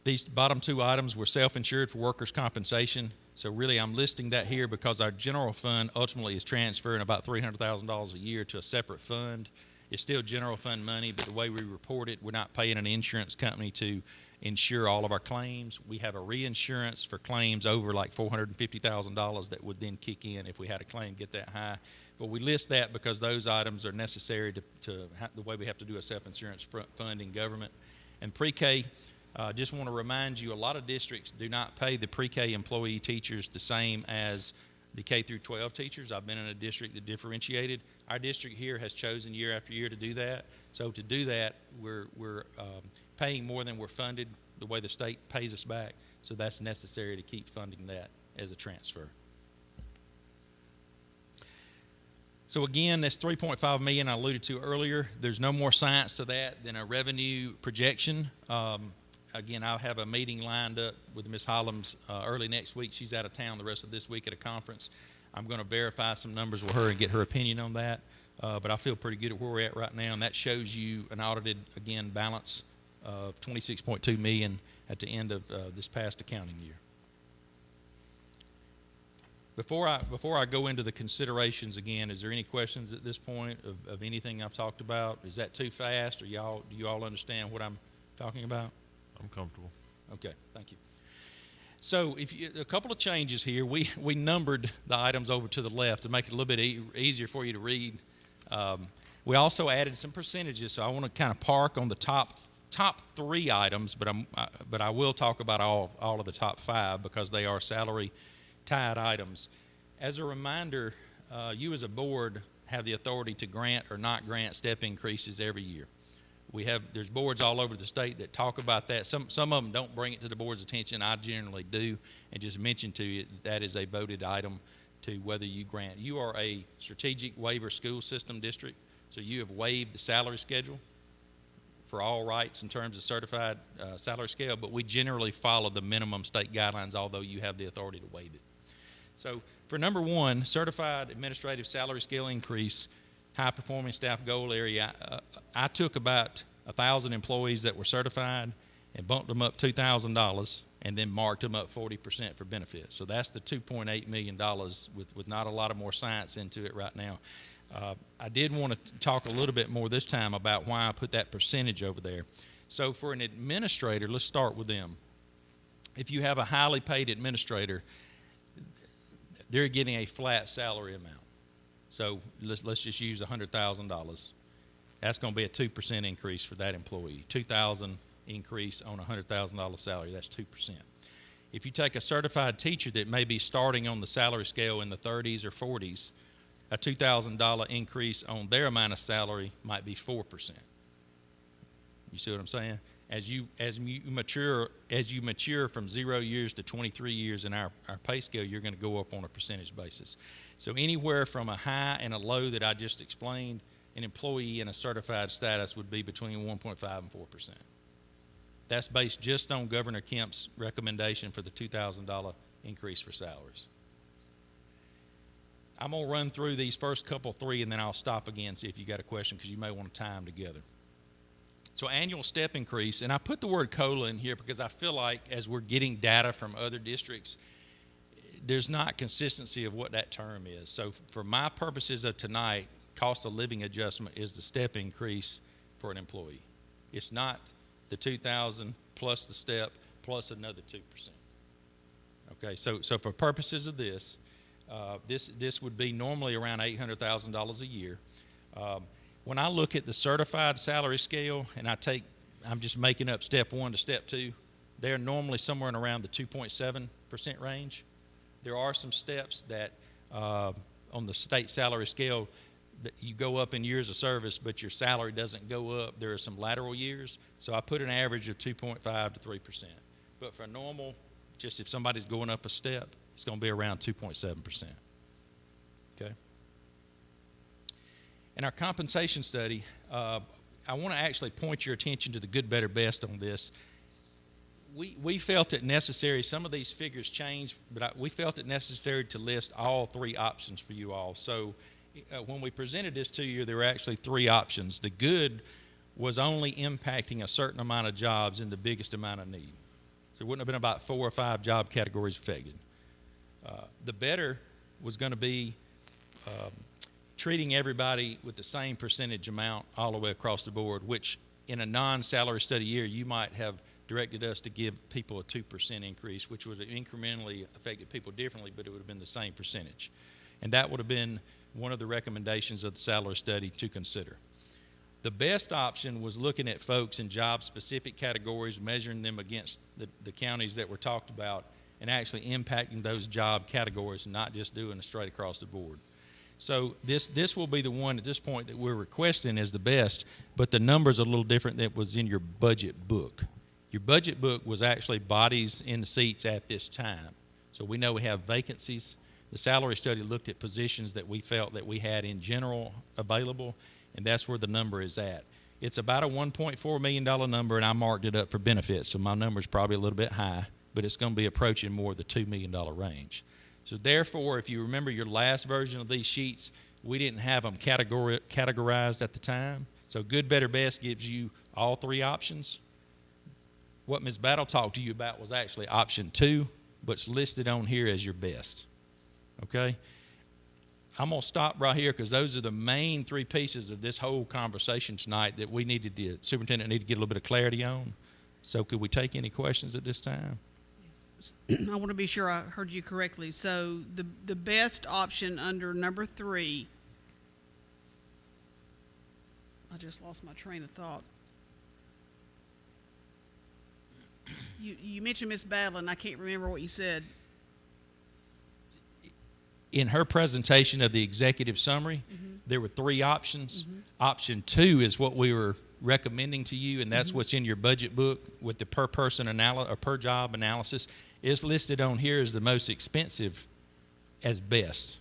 E: These bottom 2 items were self-insured for workers' compensation. So really, I'm listing that here because our general fund ultimately is transferring about $300,000 a year to a separate fund. It's still general fund money, but the way we report it, we're not paying an insurance company to insure all of our claims. We have a reinsurance for claims over like $450,000 that would then kick in if we had a claim get that high. But we list that because those items are necessary to the way we have to do a self-insurance fund in government. And pre-K, just want to remind you, a lot of districts do not pay the pre-K employee teachers the same as the K through 12 teachers. I've been in a district that differentiated. Our district here has chosen year after year to do that. So to do that, we're paying more than we're funded the way the state pays us back. So that's necessary to keep funding that as a transfer. So again, that's $3.5 million I alluded to earlier. There's no more science to that than a revenue projection. Again, I'll have a meeting lined up with Ms. Hollums early next week. She's out of town the rest of this week at a conference. I'm going to verify some numbers with her and get her opinion on that. But I feel pretty good at where we're at right now, and that shows you an audited, again, balance of $26.2 million at the end of this past accounting year. Before I go into the considerations again, is there any questions at this point of anything I've talked about? Is that too fast, or do you all understand what I'm talking about?
C: I'm comfortable.
E: Okay, thank you. So a couple of changes here. We numbered the items over to the left to make it a little bit easier for you to read. We also added some percentages, so I want to kind of park on the top 3 items, but I will talk about all of the top 5 because they are salary tied items. As a reminder, you as a board have the authority to grant or not grant step increases every year. There's boards all over the state that talk about that. Some of them don't bring it to the board's attention. I generally do, and just mention to you that is a voted item to whether you grant. You are a strategic waiver school system district, so you have waived the salary schedule for all rights in terms of certified salary scale, but we generally follow the minimum state guidelines, although you have the authority to waive it. So for number 1, certified administrative salary scale increase, high performing staff goal area, I took about 1,000 employees that were certified and bumped them up $2,000 and then marked them up 40% for benefits. So that's the $2.8 million with not a lot of more science into it right now. I did want to talk a little bit more this time about why I put that percentage over there. So for an administrator, let's start with them. If you have a highly paid administrator, they're getting a flat salary amount. So let's just use $100,000. That's going to be a 2% increase for that employee. $2,000 increase on a $100,000 salary, that's 2%. If you take a certified teacher that may be starting on the salary scale in the 30s or 40s, a $2,000 increase on their amount of salary might be 4%. You see what I'm saying? As you mature from 0 years to 23 years in our pay scale, you're going to go up on a percentage basis. So anywhere from a high and a low that I just explained, an employee in a certified status would be between 1.5 and 4%. That's based just on Governor Kemp's recommendation for the $2,000 increase for salaries. I'm going to run through these first couple 3, and then I'll stop again and see if you got a question, because you may want to tie them together. So annual step increase, and I put the word COLA in here because I feel like as we're getting data from other districts, there's not consistency of what that term is. So for my purposes of tonight, cost of living adjustment is the step increase for an employee. It's not the 2,000 plus the step plus another 2%. Okay, so for purposes of this, this would be normally around $800,000 a year. When I look at the certified salary scale, and I'm just making up step 1 to step 2, they're normally somewhere in around the 2.7% range. There are some steps that on the state salary scale that you go up in years of service, but your salary doesn't go up. There are some lateral years, so I put an average of 2.5 to 3%. But for normal, just if somebody's going up a step, it's going to be around 2.7%. Okay. In our compensation study, I want to actually point your attention to the good, better, best on this. We felt it necessary, some of these figures changed, but we felt it necessary to list all 3 options for you all. So when we presented this to you, there were actually 3 options. The good was only impacting a certain amount of jobs in the biggest amount of need. So it wouldn't have been about 4 or 5 job categories affected. The better was going to be treating everybody with the same percentage amount all the way across the board, which in a non-salary study year, you might have directed us to give people a 2% increase, which would have incrementally affected people differently, but it would have been the same percentage. And that would have been one of the recommendations of the salary study to consider. The best option was looking at folks in job-specific categories, measuring them against the counties that were talked about, and actually impacting those job categories, and not just doing it straight across the board. So this will be the one at this point that we're requesting as the best, but the number's a little different than was in your budget book. Your budget book was actually bodies in the seats at this time. So we know we have vacancies. The salary study looked at positions that we felt that we had in general available, and that's where the number is at. It's about a $1.4 million number, and I marked it up for benefits, so my number's probably a little bit high, but it's going to be approaching more the $2 million range. So therefore, if you remember your last version of these sheets, we didn't have them categorized at the time. So good, better, best gives you all 3 options. What Ms. Battle talked to you about was actually option 2, but it's listed on here as your best. Okay? I'm going to stop right here because those are the main 3 pieces of this whole conversation tonight that the superintendent needed to get a little bit of clarity on. So could we take any questions at this time?
A: I want to be sure I heard you correctly. So the best option under number 3, I just lost my train of thought. You mentioned Ms. Battle, and I can't remember what you said.
E: In her presentation of the executive summary, there were 3 options. Option 2 is what we were recommending to you, and that's what's in your budget book with the per person or per job analysis. It's listed on here as the most expensive as best.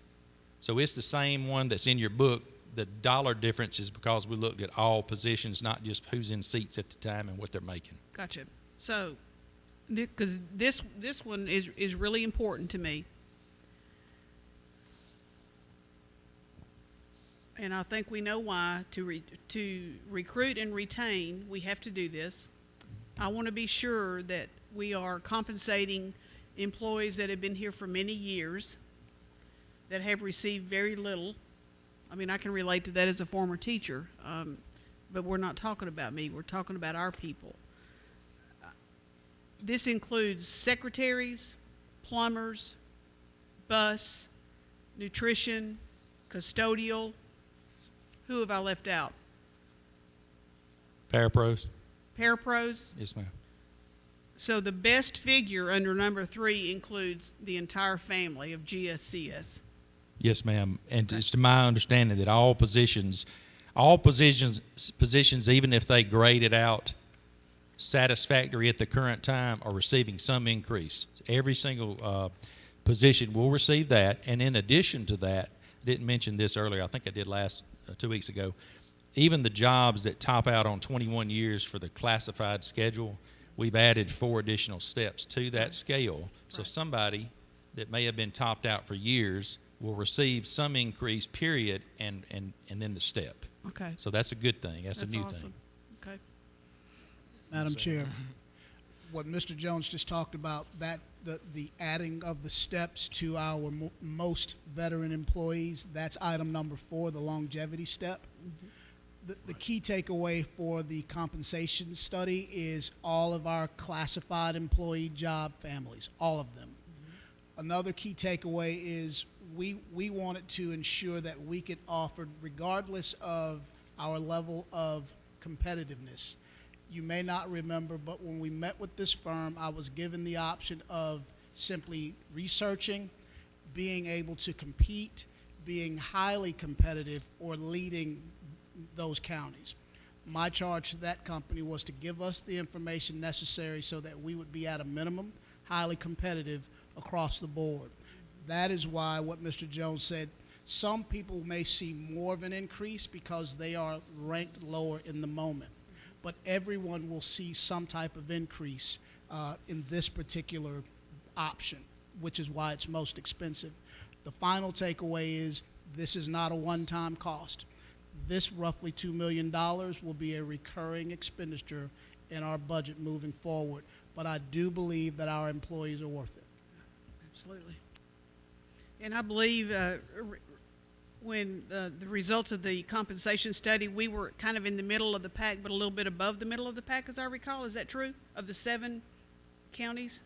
E: So it's the same one that's in your book. The dollar difference is because we looked at all positions, not just who's in seats at the time and what they're making.
A: Gotcha. So, because this one is really important to me. And I think we know why. To recruit and retain, we have to do this. I want to be sure that we are compensating employees that have been here for many years, that have received very little. I mean, I can relate to that as a former teacher, but we're not talking about me. We're talking about our people. This includes secretaries, plumbers, bus, nutrition, custodial. Who have I left out?
E: Parapros?
A: Parapros?
E: Yes, ma'am.
A: So the best figure under number 3 includes the entire family of GSCS.
E: Yes, ma'am. And it's to my understanding that all positions, even if they grade it out satisfactory at the current time, are receiving some increase. Every single position will receive that. And in addition to that, I didn't mention this earlier. I think I did 2 weeks ago. Even the jobs that top out on 21 years for the classified schedule, we've added 4 additional steps to that scale. So somebody that may have been topped out for years will receive some increase, period, and then the step.
A: Okay.
E: So that's a good thing. That's a new
A: awesome.
E: thing.
A: Okay.
F: Madam Chair, what Mr. Jones just talked about, that the adding of the steps to our most veteran employees, that's item number 4, the longevity step. The key takeaway for the compensation study is all of our classified employee job families, all of them. Another key takeaway is we wanted to ensure that we could offer, regardless of our level of competitiveness. You may not remember, but when we met with this firm, I was given the option of simply researching, being able to compete, being highly competitive, or leading those counties. My charge to that company was to give us the information necessary so that we would be at a minimum highly competitive across the board. That is why what Mr. Jones said, some people may see more of an increase because they are ranked lower in the moment, but everyone will see some type of increase in this particular option, which is why it's most expensive. The final takeaway is this is not a one-time cost. This roughly $2 million will be a recurring expenditure in our budget moving forward, but I do believe that our employees are worth it.
A: Absolutely. And I believe when the results of the compensation study, we were kind of in the middle of the pack, but a little bit above the middle of the pack, as I recall. Is that true? Of the 7 counties?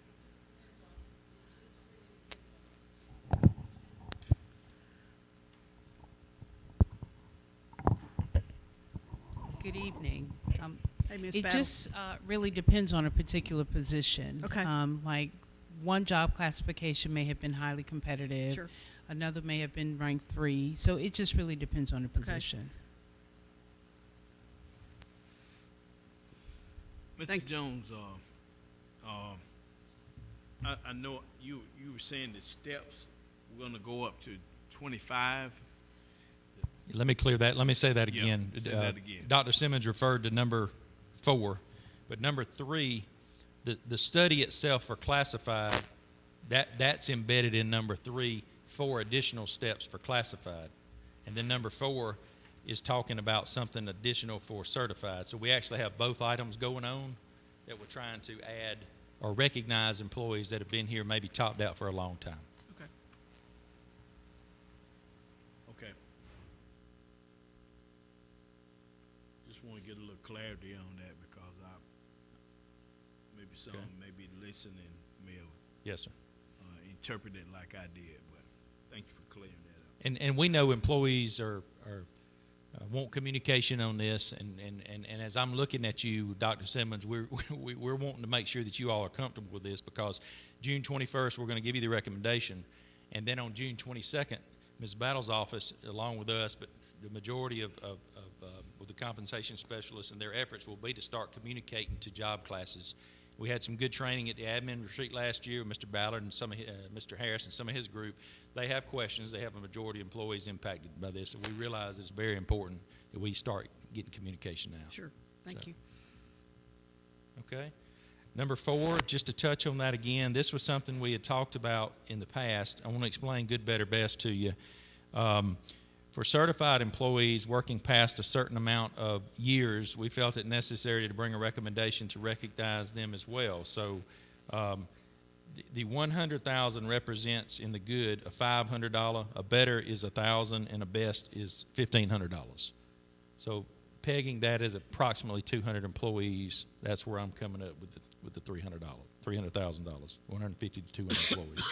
J: Good evening.
A: Hey, Ms.
J: It
A: Battle.
J: just really depends on a particular position.
A: Okay.
J: Like one job classification may have been highly competitive.
A: Sure.
J: Another may have been ranked 3. So it just really depends on the position.
B: Mr. Jones, I know you were saying the steps were gonna go up to 25.
E: Let me clear that. Let me say that
B: Yeah,
E: again.
B: say that again.
E: Dr. Simmons referred to number 4, but number 3, the study itself for classified, that's embedded in number 3, 4 additional steps for classified. And then number 4 is talking about something additional for certified. So we actually have both items going on that we're trying to add or recognize employees that have been here maybe topped out for a long time.
B: Okay. Okay. Just want to get a little clarity on that because maybe some maybe listening may have
E: Yes, sir.
B: interpreted it like I did, but thank you for clearing that up.
E: And we know employees are want communication on this, and as I'm looking at you, Dr. Simmons, we're wanting to make sure that you all are comfortable with this because June 21st we're going to give you the recommendation, and then on June 22nd, Ms. Battle's office, along with us, but the majority of with the compensation specialists and their efforts will be to start communicating to job classes. We had some good training at the admin retreat last year with Mr. Ballard and some of Mr. Harris and some of his group. They have questions. They have a majority of employees impacted by this, and we realize it's very important that we start getting communication now.
A: Sure. Thank you.
E: Okay. Number 4, just to touch on that again, this was something we had talked about in the past. I want to explain good, better, best to you. For certified employees working past a certain amount of years, we felt it necessary to bring a recommendation to recognize them as well. So the 100,000 represents in the good a $500, a better is $1,000, and a best is $1,500. So pegging that as approximately 200 employees, that's where I'm coming up with the $300,000, 150 to 200 employees.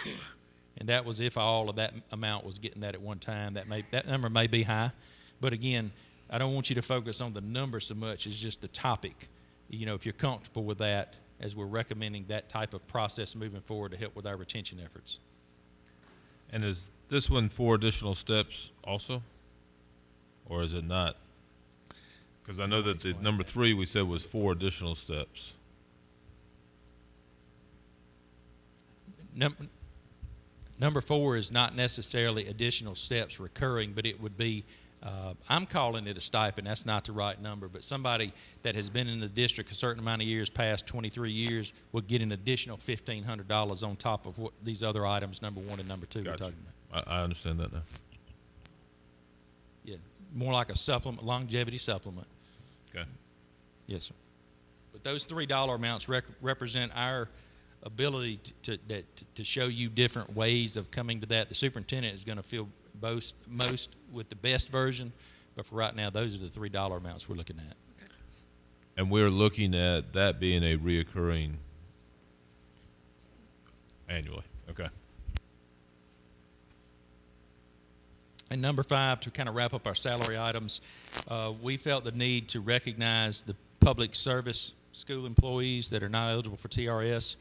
E: And that was if all of that amount was getting that at one time. That number may be high, but again, I don't want you to focus on the number so much as just the topic. You know, if you're comfortable with that, as we're recommending that type of process moving forward to help with our retention efforts.
C: And is this one 4 additional steps also? Or is it not? Because I know that the number 3 we said was 4 additional steps.
E: Number 4 is not necessarily additional steps recurring, but it would be, I'm calling it a stipend. That's not the right number, but somebody that has been in the district a certain amount of years, past 23 years, would get an additional $1,500 on top of what these other items, number 1 and number 2 we're
C: Gotcha.
E: talking about.
C: I understand that now.
E: Yeah, more like a supplement, longevity supplement.
C: Okay.
E: Yes, sir. But those $3 amounts represent our ability to show you different ways of coming to that. The superintendent is going to feel most with the best version, but for right now, those are the $3 amounts we're looking at.
C: And we're looking at that being a reoccurring annually. Okay.
E: And number 5, to kind of wrap up our salary items, we felt the need to recognize the public service school employees that are not eligible for TRS.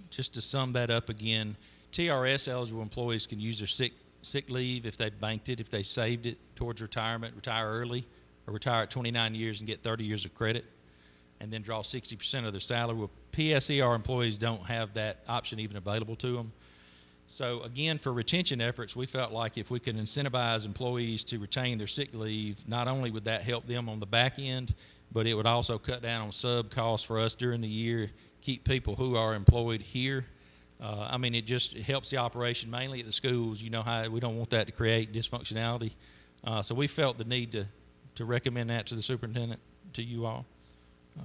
E: Just to sum that up again, TRS eligible employees can use their sick leave if they banked it, if they saved it towards retirement, retire early, or retire at 29 years and get 30 years of credit, and then draw 60% of their salary. Well, PSER employees don't have that option even available to them. So again, for retention efforts, we felt like if we could incentivize employees to retain their sick leave, not only would that help them on the back end, but it would also cut down on sub costs for us during the year, keep people who are employed here. I mean, it helps the operation mainly at the schools. You know how we don't want that to create dysfunctionality. So we felt the need to recommend that to the superintendent, to you all. Am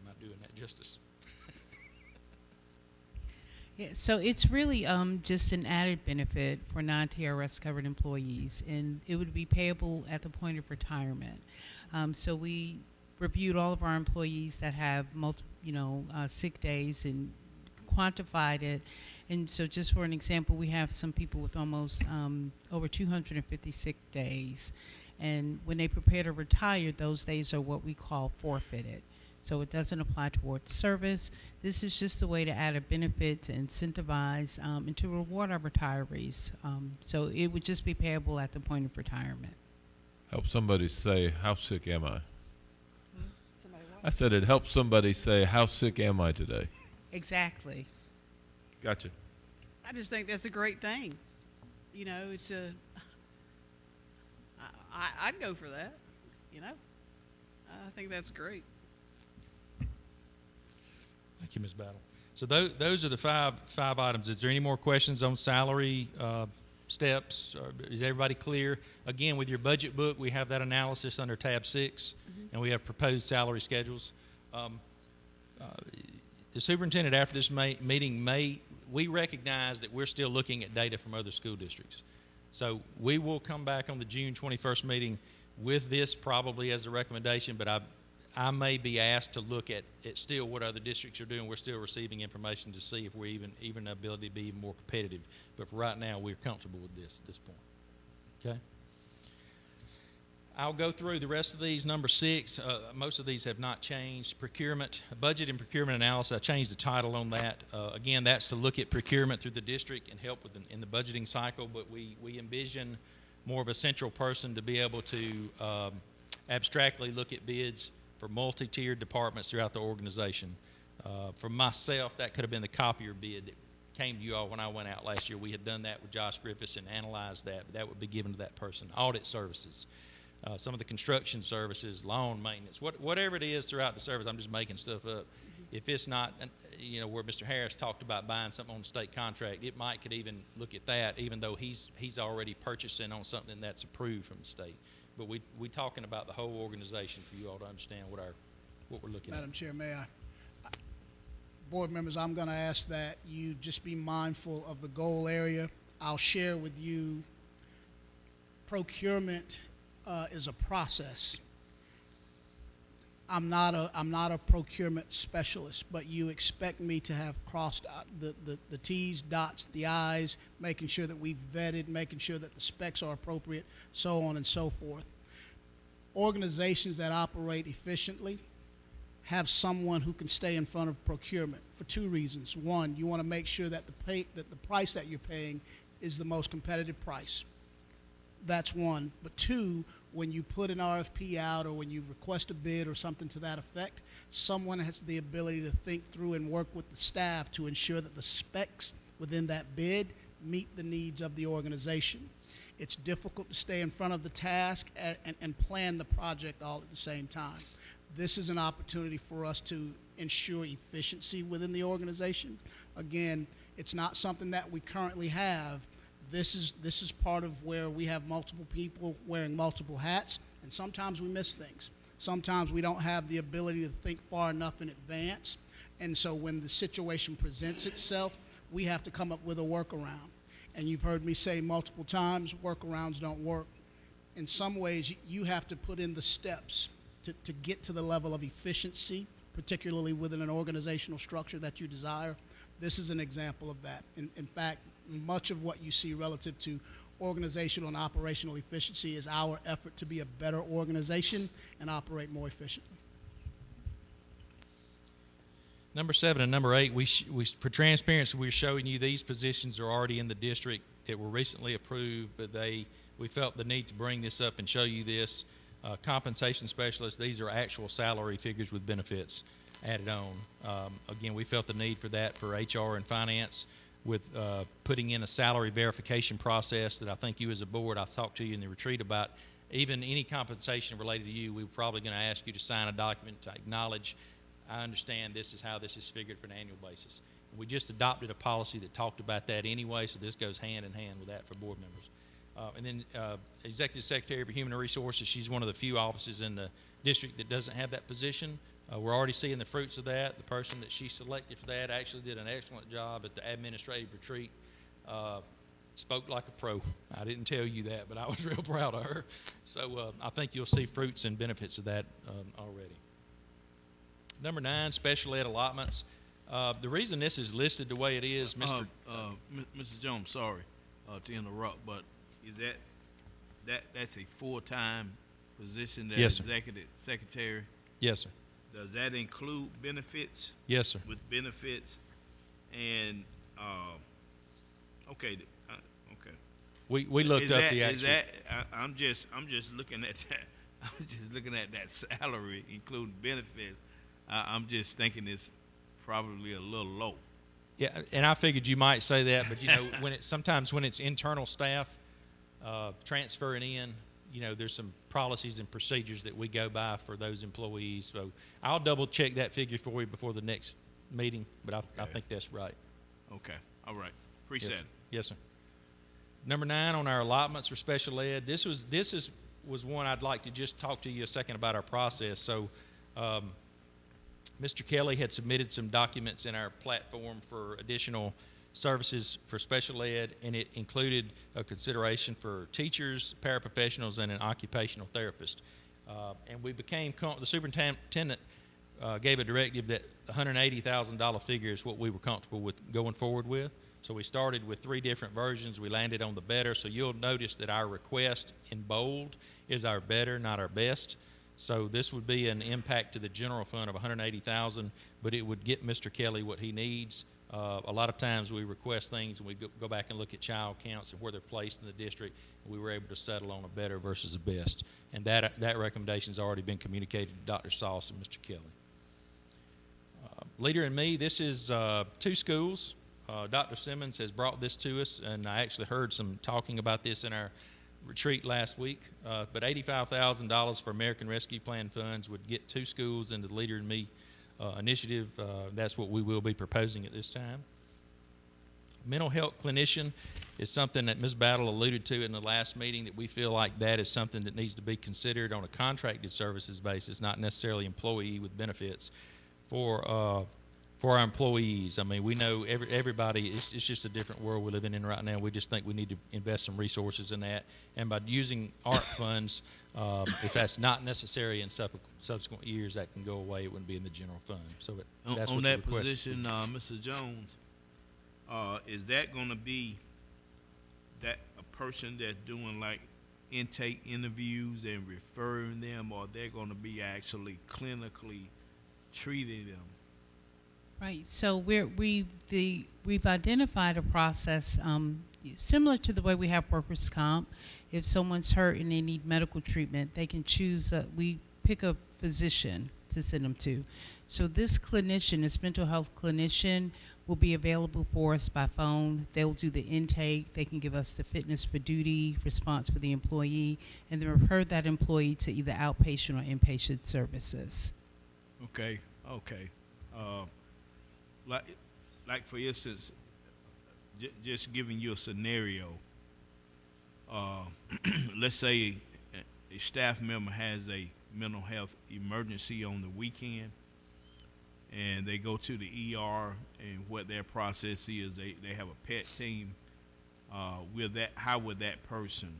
E: I doing that justice?
J: Yeah, so it's really just an added benefit for non-TRS covered employees, and it would be payable at the point of retirement. So we reviewed all of our employees that have sick days and quantified it. And so just for an example, we have some people with almost over 250 sick days. And when they prepare to retire, those days are what we call forfeited. So it doesn't apply towards service. This is just a way to add a benefit to incentivize and to reward our retirees. So it would just be payable at the point of retirement.
C: Help somebody say, how sick am I? I said it helps somebody say, how sick am I today?
J: Exactly.
C: Gotcha.
A: I just think that's a great thing. You know, it's I'd go for that, you know. I think that's great.
E: Thank you, Ms. Battle. So those are the five items. Is there any more questions on salary steps? Is everybody clear? Again, with your budget book, we have that analysis under tab 6, and we have proposed salary schedules. The superintendent, after this meeting, we recognize that we're still looking at data from other school districts. So we will come back on the June 21st meeting with this probably as a recommendation, but I may be asked to look at still what other districts are doing. We're still receiving information to see if we're even ability to be even more competitive. But for right now, we're comfortable with this at this point. Okay? I'll go through the rest of these. Number 6, most of these have not changed. Procurement, budget and procurement analysis. I changed the title on that. Again, that's to look at procurement through the district and help in the budgeting cycle. But we envision more of a central person to be able to abstractly look at bids for multi-tiered departments throughout the organization. For myself, that could have been the copier bid that came to you all when I went out last year. We had done that with Josh Griffiths and analyzed that, but that would be given to that person. Audit services, some of the construction services, lawn maintenance, whatever it is throughout the service. I'm just making stuff up. If it's not, where Mr. Harris talked about buying something on the state contract, it could even look at that, even though he's already purchasing on something that's approved from the state. But we talking about the whole organization for you all to understand what we're looking at.
F: Madam Chair, may I? Board members, I'm going to ask that you just be mindful of the goal area. I'll share with you procurement is a process. I'm not a procurement specialist, but you expect me to have crossed out the T's, dots the I's, making sure that we've vetted, making sure that the specs are appropriate, so on and so forth. Organizations that operate efficiently have someone who can stay in front of procurement for 2 reasons. One, you want to make sure that the price that you're paying is the most competitive price. That's one. But 2, when you put an RFP out or when you request a bid or something to that effect, someone has the ability to think through and work with the staff to ensure that the specs within that bid meet the needs of the organization. It's difficult to stay in front of the task and plan the project all at the same time. This is an opportunity for us to ensure efficiency within the organization. Again, it's not something that we currently have. This is part of where we have multiple people wearing multiple hats, and sometimes we miss things. Sometimes we don't have the ability to think far enough in advance, and so when the situation presents itself, we have to come up with a workaround. And you've heard me say multiple times, workarounds don't work. In some ways, you have to put in the steps to get to the level of efficiency, particularly within an organizational structure that you desire. This is an example of that. In fact, much of what you see relative to organizational and operational efficiency is our effort to be a better organization and operate more efficiently.
E: Number 7 and number 8, for transparency, we're showing you these positions are already in the district that were recently approved, but we felt the need to bring this up and show you this. Compensation specialist, these are actual salary figures with benefits added on. Again, we felt the need for that for HR and finance with putting in a salary verification process that I think you as a board, I've talked to you in the retreat about. Even any compensation related to you, we're probably going to ask you to sign a document to acknowledge, I understand this is how this is figured for an annual basis. We just adopted a policy that talked about that anyway, so this goes hand in hand with that for board members. And then Executive Secretary for Human Resources, she's one of the few offices in the district that doesn't have that position. We're already seeing the fruits of that. The person that she selected for that actually did an excellent job at the administrative retreat. Spoke like a pro. I didn't tell you that, but I was real proud of her. So I think you'll see fruits and benefits of that already. Number 9, special ed allotments. The reason this is listed the way it is, Mr.
B: Mr. Jones, sorry to interrupt, but is that's a full-time position as
E: Yes, sir.
B: executive secretary?
E: Yes, sir.
B: Does that include benefits?
E: Yes, sir.
B: With benefits and okay.
E: We looked up the actual.
B: I'm just looking at that. I'm just looking at that salary, including benefits. I'm just thinking it's probably a little low.
E: Yeah, and I figured you might say that, but you know, sometimes when it's internal staff transferring in, you know, there's some policies and procedures that we go by for those employees. So I'll double check that figure for you before the next meeting, but I think that's right.
B: Okay, all right. Appreciate it.
E: Yes, sir. Number 9 on our allotments for special ed. This was one I'd like to just talk to you a second about our process. So, Mr. Kelly had submitted some documents in our platform for additional services for special ed, and it included a consideration for teachers, paraprofessionals, and an occupational therapist. And we became, the superintendent gave a directive that the $180,000 figure is what we were comfortable with going forward with. So we started with 3 different versions. We landed on the better. So you'll notice that our request in bold is our better, not our best. So this would be an impact to the general fund of $180,000, but it would get Mr. Kelly what he needs. A lot of times we request things and we go back and look at child counts and where they're placed in the district, and we were able to settle on a better versus a best. And that recommendation has already been communicated to Dr. Sauce and Mr. Kelly. Leader and Me, this is 2 schools. Dr. Simmons has brought this to us, and I actually heard some talking about this in our retreat last week. But $85,000 for American Rescue Plan funds would get 2 schools into the Leader and Me initiative. That's what we will be proposing at this time. Mental health clinician is something that Ms. Battle alluded to in the last meeting, that we feel like that is something that needs to be considered on a contracted services basis, not necessarily employee with benefits for our employees. I mean, we know everybody, it's just a different world we're living in right now. We just think we need to invest some resources in that. And by using ARP funds, if that's not necessary in subsequent years, that can go away. It wouldn't be in the general fund. So that's
B: on
E: what
B: that
E: the request
B: position, Mr. Jones, is that going to be that a person that's doing like intake interviews and referring them, or they're going to be actually clinically treating them?
J: Right. So we've identified a process similar to the way we have workers' comp. If someone's hurt and they need medical treatment, they can choose. We pick a physician to send them to. So this clinician, this mental health clinician, will be available for us by phone. They'll do the intake. They can give us the fitness for duty response for the employee, and then refer that employee to either outpatient or inpatient services.
B: Okay. Like for instance, just giving you a scenario. Let's say a staff member has a mental health emergency on the weekend, and they go to the ER, and what their process is, they have a pet team. How would that person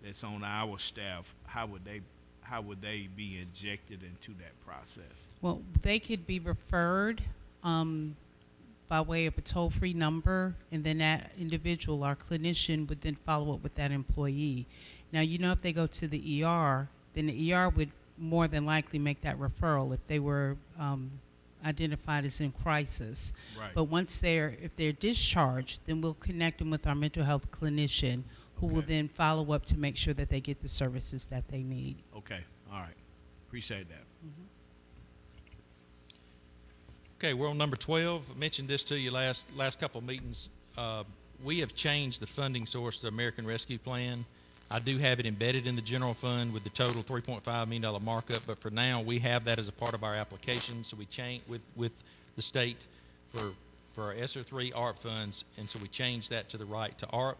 B: that's on our staff, how would they be injected into that process?
J: Well, they could be referred by way of a toll-free number, and then that individual, our clinician, would then follow up with that employee. Now, if they go to the ER, then the ER would more than likely make that referral if they were identified as in crisis.
B: Right.
J: But if they're discharged, then we'll connect them with our mental health clinician, who will
B: Okay.
J: then follow up to make sure that they get the services that they need.
B: Okay, all right. Appreciate that.
E: Okay, we're on number 12. I mentioned this to you last couple of meetings. We have changed the funding source to American Rescue Plan. I do have it embedded in the general fund with the total $3.5 million markup, but for now, we have that as a part of our application, so we changed with the state for our ESSER 3 ARP funds, and so we changed that to the right to ARP.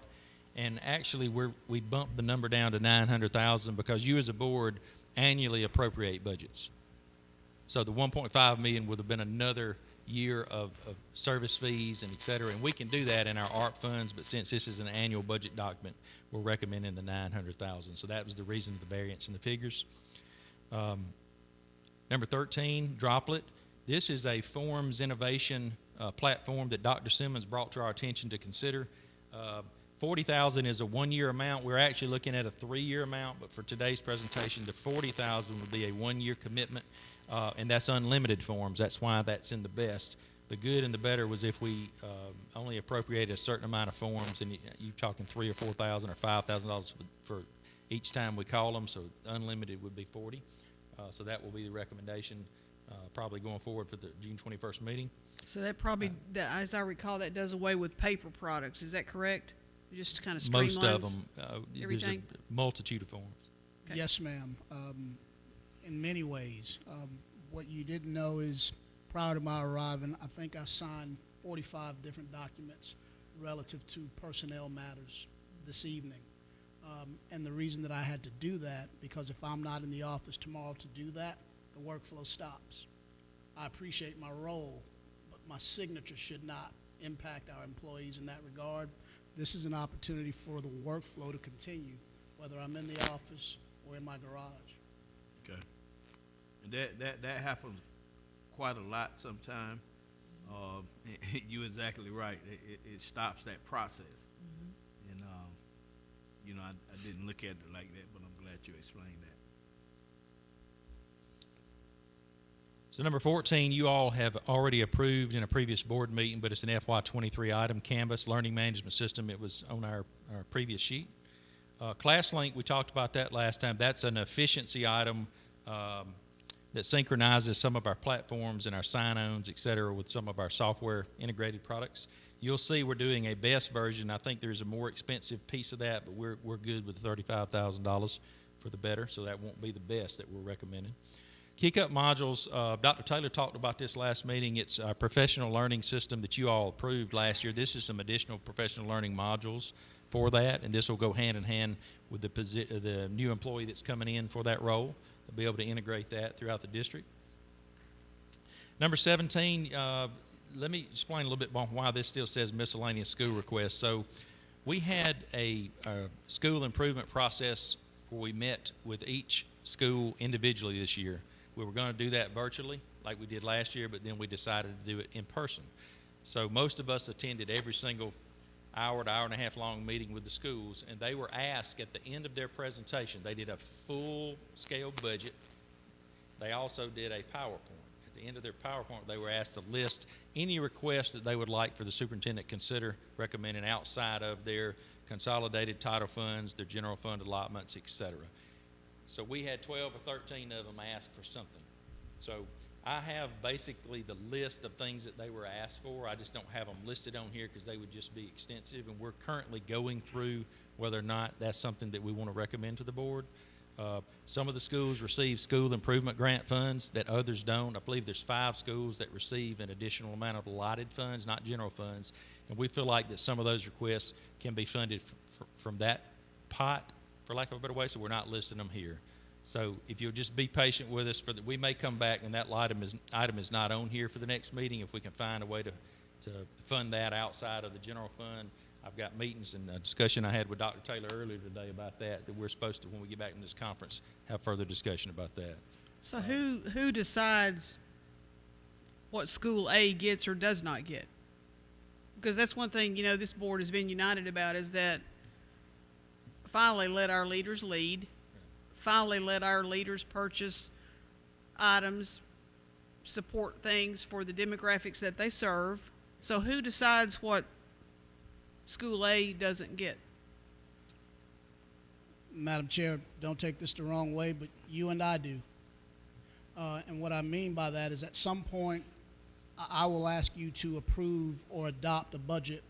E: And actually, we bumped the number down to $900,000 because you as a board annually appropriate budgets. So the $1.5 million would have been another year of service fees and et cetera, and we can do that in our ARP funds, but since this is an annual budget document, we're recommending the $900,000. So that was the reason of the variance in the figures. Number 13, Droplet. This is a forms innovation platform that Dr. Simmons brought to our attention to consider. $40,000 is a one-year amount. We're actually looking at a 3-year amount, but for today's presentation, the $40,000 would be a 1-year commitment, and that's unlimited forms. That's why that's in the best. The good and the better was if we only appropriated a certain amount of forms, and you're talking $3,000 or $4,000 or $5,000 for each time we call them. So unlimited would be 40. So that will be the recommendation, probably going forward for the June 21st meeting.
A: So that probably, as I recall, that does away with paper products. Is that correct? It just kind of streamlines
E: Most of them. There's a
A: everything?
E: multitude of forms.
A: Okay.
F: Yes, ma'am. In many ways. What you didn't know is prior to my arriving, I think I signed 45 different documents relative to personnel matters this evening. And the reason that I had to do that, because if I'm not in the office tomorrow to do that, the workflow stops. I appreciate my role, but my signature should not impact our employees in that regard. This is an opportunity for the workflow to continue, whether I'm in the office or in my garage.
B: Okay. And that happens quite a lot sometimes. You're exactly right. It stops that process. And, I didn't look at it like that, but I'm glad you explained that.
E: So number 14, you all have already approved in a previous board meeting, but it's an FY23 item, Canvas Learning Management System. It was on our previous sheet. ClassLink, we talked about that last time. That's an efficiency item that synchronizes some of our platforms and our sign-ons, et cetera, with some of our software integrated products. You'll see we're doing a best version. I think there's a more expensive piece of that, but we're good with $35,000 for the better, so that won't be the best that we're recommending. Kick-Up modules, Dr. Taylor talked about this last meeting. It's a professional learning system that you all approved last year. This is some additional professional learning modules for that, and this will go hand in hand with the new employee that's coming in for that role. They'll be able to integrate that throughout the district. Number 17, let me explain a little bit more why this still says miscellaneous school requests. So we had a school improvement process where we met with each school individually this year. We were going to do that virtually like we did last year, but then we decided to do it in person. So most of us attended every single hour to hour and a half long meeting with the schools, and they were asked at the end of their presentation, they did a full-scale budget. They also did a PowerPoint. At the end of their PowerPoint, they were asked to list any requests that they would like for the superintendent to consider recommending outside of their consolidated title funds, their general fund allotments, et cetera. So we had 12 or 13 of them ask for something. So I have basically the list of things that they were asked for. I just don't have them listed on here because they would just be extensive, and we're currently going through whether or not that's something that we want to recommend to the board. Some of the schools receive school improvement grant funds that others don't. I believe there's 5 schools that receive an additional amount of allotted funds, not general funds, and we feel like that some of those requests can be funded from that pot, for lack of a better way, so we're not listing them here. So if you'll just be patient with us, we may come back and that item is not on here for the next meeting. If we can find a way to fund that outside of the general fund. I've got meetings and a discussion I had with Dr. Taylor earlier today about that we're supposed to, when we get back from this conference, have further discussion about that.
A: So who decides what school A gets or does not get? Because that's one thing, this board has been united about, is that finally let our leaders lead, finally let our leaders purchase items, support things for the demographics that they serve. So who decides what school A doesn't get?
F: Madam Chair, don't take this the wrong way, but you and I do. And what I mean by that is at some point, I will ask you to approve or adopt a budget.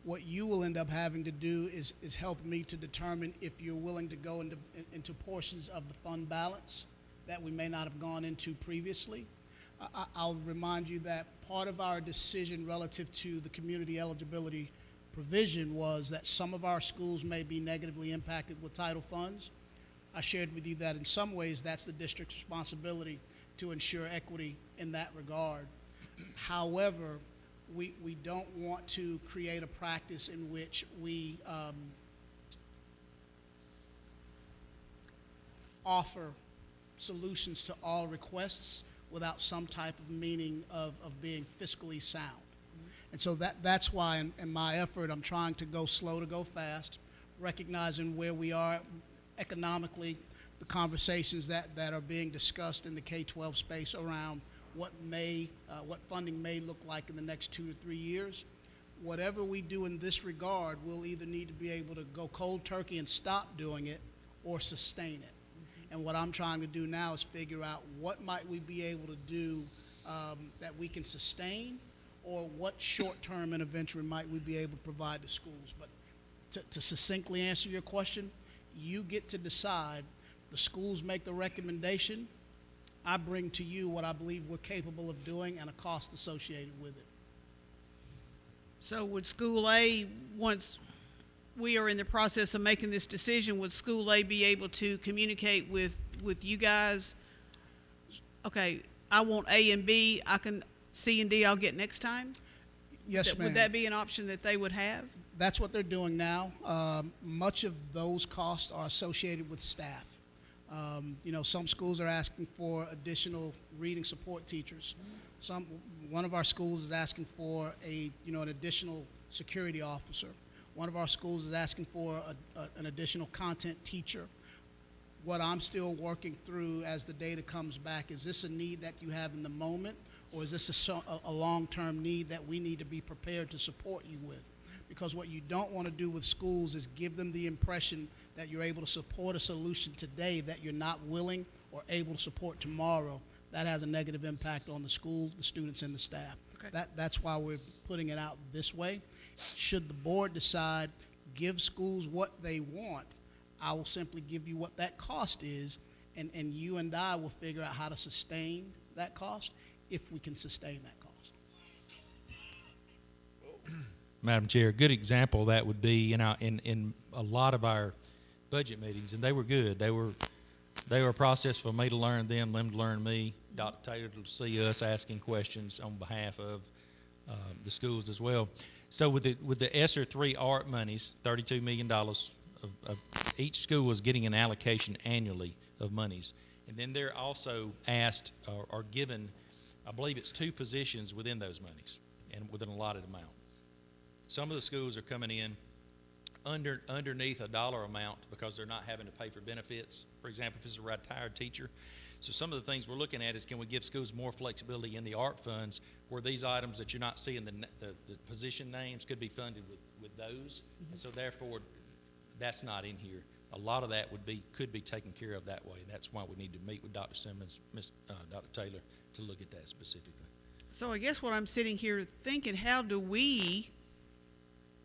F: What you will end up having to do is help me to determine if you're willing to go into portions of the fund balance that we may not have gone into previously. I'll remind you that part of our decision relative to the community eligibility provision was that some of our schools may be negatively impacted with title funds. I shared with you that in some ways that's the district's responsibility to ensure equity in that regard. However, we don't want to create a practice in which we offer solutions to all requests without some type of meaning of being fiscally sound. And so that's why in my effort I'm trying to go slow to go fast, recognizing where we are economically, the conversations that are being discussed in the K-12 space around what funding may look like in the next 2 to 3 years. Whatever we do in this regard, we'll either need to be able to go cold turkey and stop doing it or sustain it. And what I'm trying to do now is figure out what might we be able to do that we can sustain, or what short-term intervention might we be able to provide to schools. But to succinctly answer your question, you get to decide. The schools make the recommendation. I bring to you what I believe we're capable of doing and a cost associated with it.
A: So would school A, once we are in the process of making this decision, would school A be able to communicate with you guys? Okay, I want A and B, C and D I'll get next time?
F: Yes, ma'am.
A: Would that be an option that they would have?
F: That's what they're doing now. Much of those costs are associated with staff. Some schools are asking for additional reading support teachers. One of our schools is asking for an additional security officer. One of our schools is asking for an additional content teacher. What I'm still working through as the data comes back, is this a need that you have in the moment, or is this a long-term need that we need to be prepared to support you with? Because what you don't want to do with schools is give them the impression that you're able to support a solution today that you're not willing or able to support tomorrow. That has a negative impact on the school, the students, and the staff.
A: Okay.
F: That's why we're putting it out this way. Should the board decide, give schools what they want, I will simply give you what that cost is, and you and I will figure out how to sustain that cost, if we can sustain that cost.
E: Madam Chair, a good example of that would be in a lot of our budget meetings, and they were good. They were a process for me to learn them to learn me, Dr. Taylor to see us asking questions on behalf of the schools as well. So with the ESSER 3 ART monies, $32 million, each school was getting an allocation annually of monies. And then they're also asked or given, I believe it's 2 positions within those monies and with an allotted amount. Some of the schools are coming in underneath a dollar amount because they're not having to pay for benefits. For example, if it's a retired teacher. So some of the things we're looking at is, can we give schools more flexibility in the ART funds where these items that you're not seeing the position names could be funded with those. Mm-hmm. And so therefore, that's not in here. A lot of that could be taken care of that way. That's why we need to meet with Dr. Simmons, Dr. Taylor, to look at that specifically.
A: So I guess what I'm sitting here thinking, how do we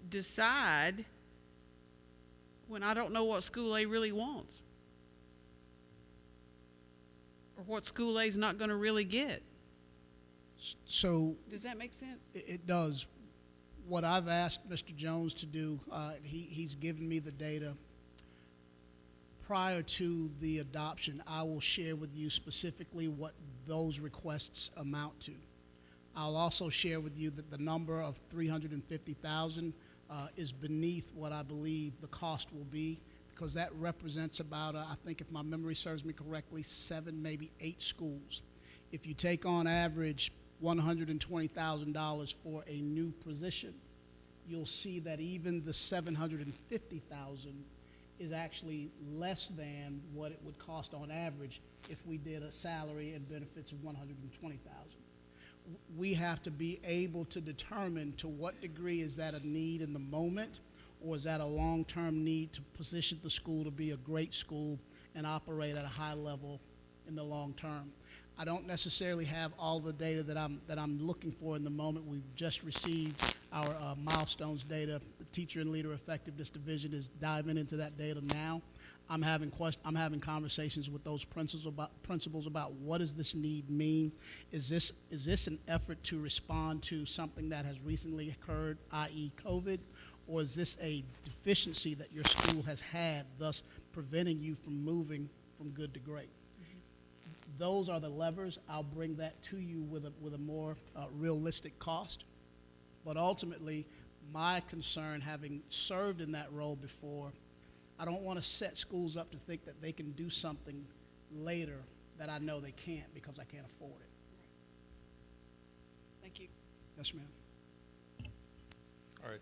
A: decide when I don't know what school A really wants? Or what school A is not going to really get?
F: So
A: does that make sense?
F: It does. What I've asked Mr. Jones to do, he's given me the data. prior to the adoption, I will share with you specifically what those requests amount to. I'll also share with you that the number of 350,000 is beneath what I believe the cost will be, because that represents about, I think if my memory serves me correctly, 7, maybe 8 schools. If you take on average $120,000 for a new position, you'll see that even the 750,000 is actually less than what it would cost on average if we did a salary and benefits of 120,000. We have to be able to determine to what degree is that a need in the moment, or is that a long-term need to position the school to be a great school and operate at a high level in the long term. I don't necessarily have all the data that I'm looking for in the moment. We've just received our milestones data. The Teacher and Leader Effectiveness Division is diving into that data now. I'm having conversations with those principals about what does this need mean? Is this an effort to respond to something that has recently occurred, i.e. COVID, or is this a deficiency that your school has had, thus preventing you from moving from good to great? Those are the levers. I'll bring that to you with a more realistic cost. But ultimately, my concern, having served in that role before, I don't want to set schools up to think that they can do something later that I know they can't because I can't afford it.
A: Thank you.
F: Yes, ma'am.
E: All right.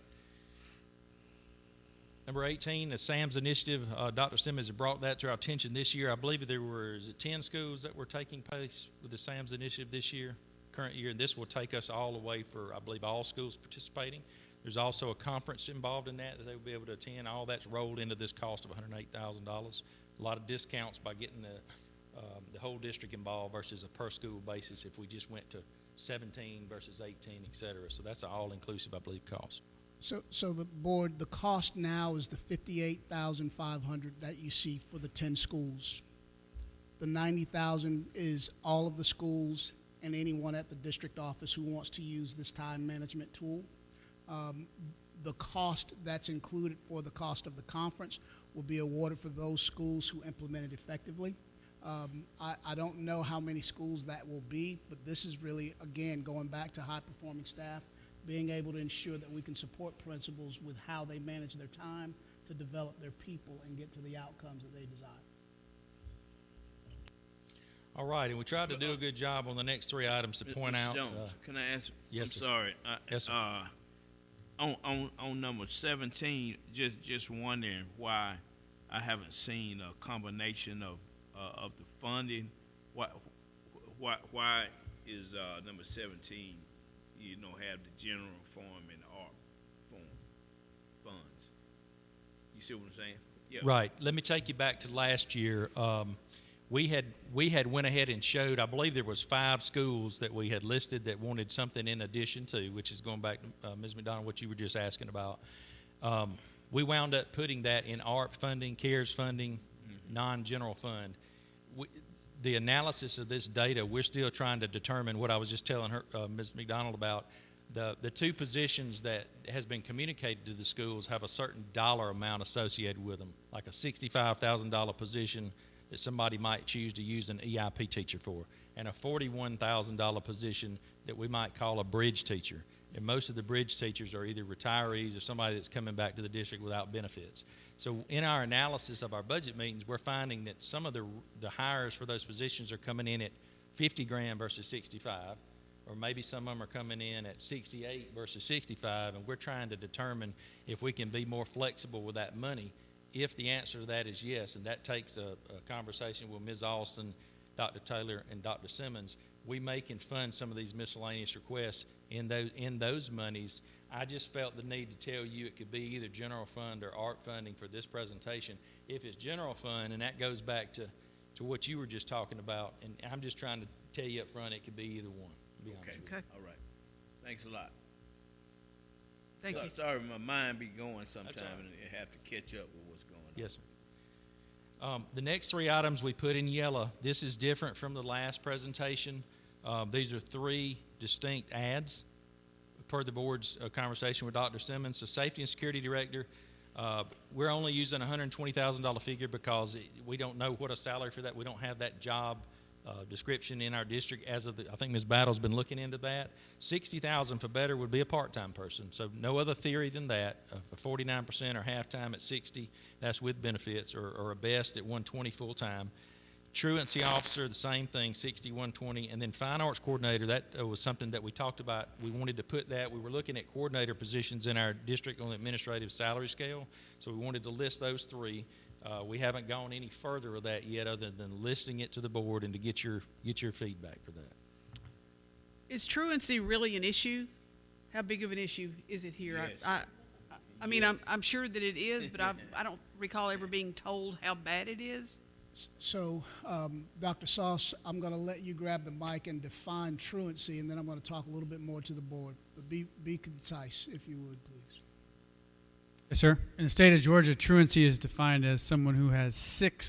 E: Number 18, the SAMS initiative. Dr. Simmons has brought that to our attention this year. I believe there were, 10 schools that were taking place with the SAMS initiative this year, current year. And this will take us all the way for, I believe, all schools participating. There's also a conference involved in that they will be able to attend. All that's rolled into this cost of $108,000. A lot of discounts by getting the whole district involved versus a per school basis if we just went to 17 versus 18, et cetera. So that's an all-inclusive, I believe, cost.
F: So the board, the cost now is the $58,500 that you see for the 10 schools. The $90,000 is all of the schools and anyone at the district office who wants to use this time management tool. The cost that's included for the cost of the conference will be awarded for those schools who implement it effectively. I don't know how many schools that will be, but this is really, again, going back to high-performing staff, being able to ensure that we can support principals with how they manage their time to develop their people and get to the outcomes that they desire.
E: All right, and we tried to do a good job on the next 3 items to point
B: Mr.
E: out.
B: Jones, can I ask?
E: Yes,
B: I'm
E: sir.
B: sorry.
E: Yes, sir.
B: On number 17, just wondering why I haven't seen a combination of the funding. Why is number 17? Have the general form and the art form funds. You see what I'm saying? Yeah.
E: Right. Let me take you back to last year. We had went ahead and showed, I believe there was 5 schools that we had listed that wanted something in addition to, which is going back to Ms. McDonald, what you were just asking about. We wound up putting that in ARP funding, CARES funding, non-general fund. The analysis of this data, we're still trying to determine what I was just telling her, Ms. McDonald, about. The 2 positions that has been communicated to the schools have a certain dollar amount associated with them, like a $65,000 position that somebody might choose to use an EIP teacher for, and a $41,000 position that we might call a bridge teacher. And most of the bridge teachers are either retirees or somebody that's coming back to the district without benefits. So in our analysis of our budget meetings, we're finding that some of the hires for those positions are coming in at $50,000 versus $65,000, or maybe some of them are coming in at $68,000 versus $65,000, and we're trying to determine if we can be more flexible with that money. If the answer to that is yes, and that takes a conversation with Ms. Alston, Dr. Taylor, and Dr. Simmons, we may can fund some of these miscellaneous requests in those monies. I just felt the need to tell you it could be either general fund or ARP funding for this presentation. If it's general fund, and that goes back to what you were just talking about, and I'm just trying to tell you up front, it could be either one. To be honest with you.
A: Okay.
B: All right. Thanks a lot.
A: Thank you.
B: Sorry, my mind be going sometime
E: all right.
B: and it have to catch up with what's going on.
E: Yes, sir. The next 3 items we put in yellow. This is different from the last presentation. These are 3 distinct ads per the board's conversation with Dr. Simmons. So Safety and Security Director, We're only using a $120,000 figure because we don't know what a salary for that. We don't have that job description in our district as of I think Ms. Battle's been looking into that. $60,000 for better would be a part-time person. So no other theory than that. A 49% or half-time at 60, that's with benefits, or a best at 120 full-time. Truancy officer, the same thing, 60, 120. And then fine arts coordinator, that was something that we talked about. We wanted to put that. We were looking at coordinator positions in our district on the administrative salary scale. So we wanted to list those three. We haven't gone any further with that yet other than listing it to the board and to get your feedback for that.
A: Is truancy really an issue? How big of an issue is it here?
B: Yes.
A: I mean, I'm sure that it is, but I don't recall ever being told how bad it is.
F: So, Dr. Sauce, I'm going to let you grab the mic and define truancy, and then I'm going to talk a little bit more to the board. But be concise, if you would, please.
K: Yes, sir. In the state of Georgia, truancy is defined as someone who has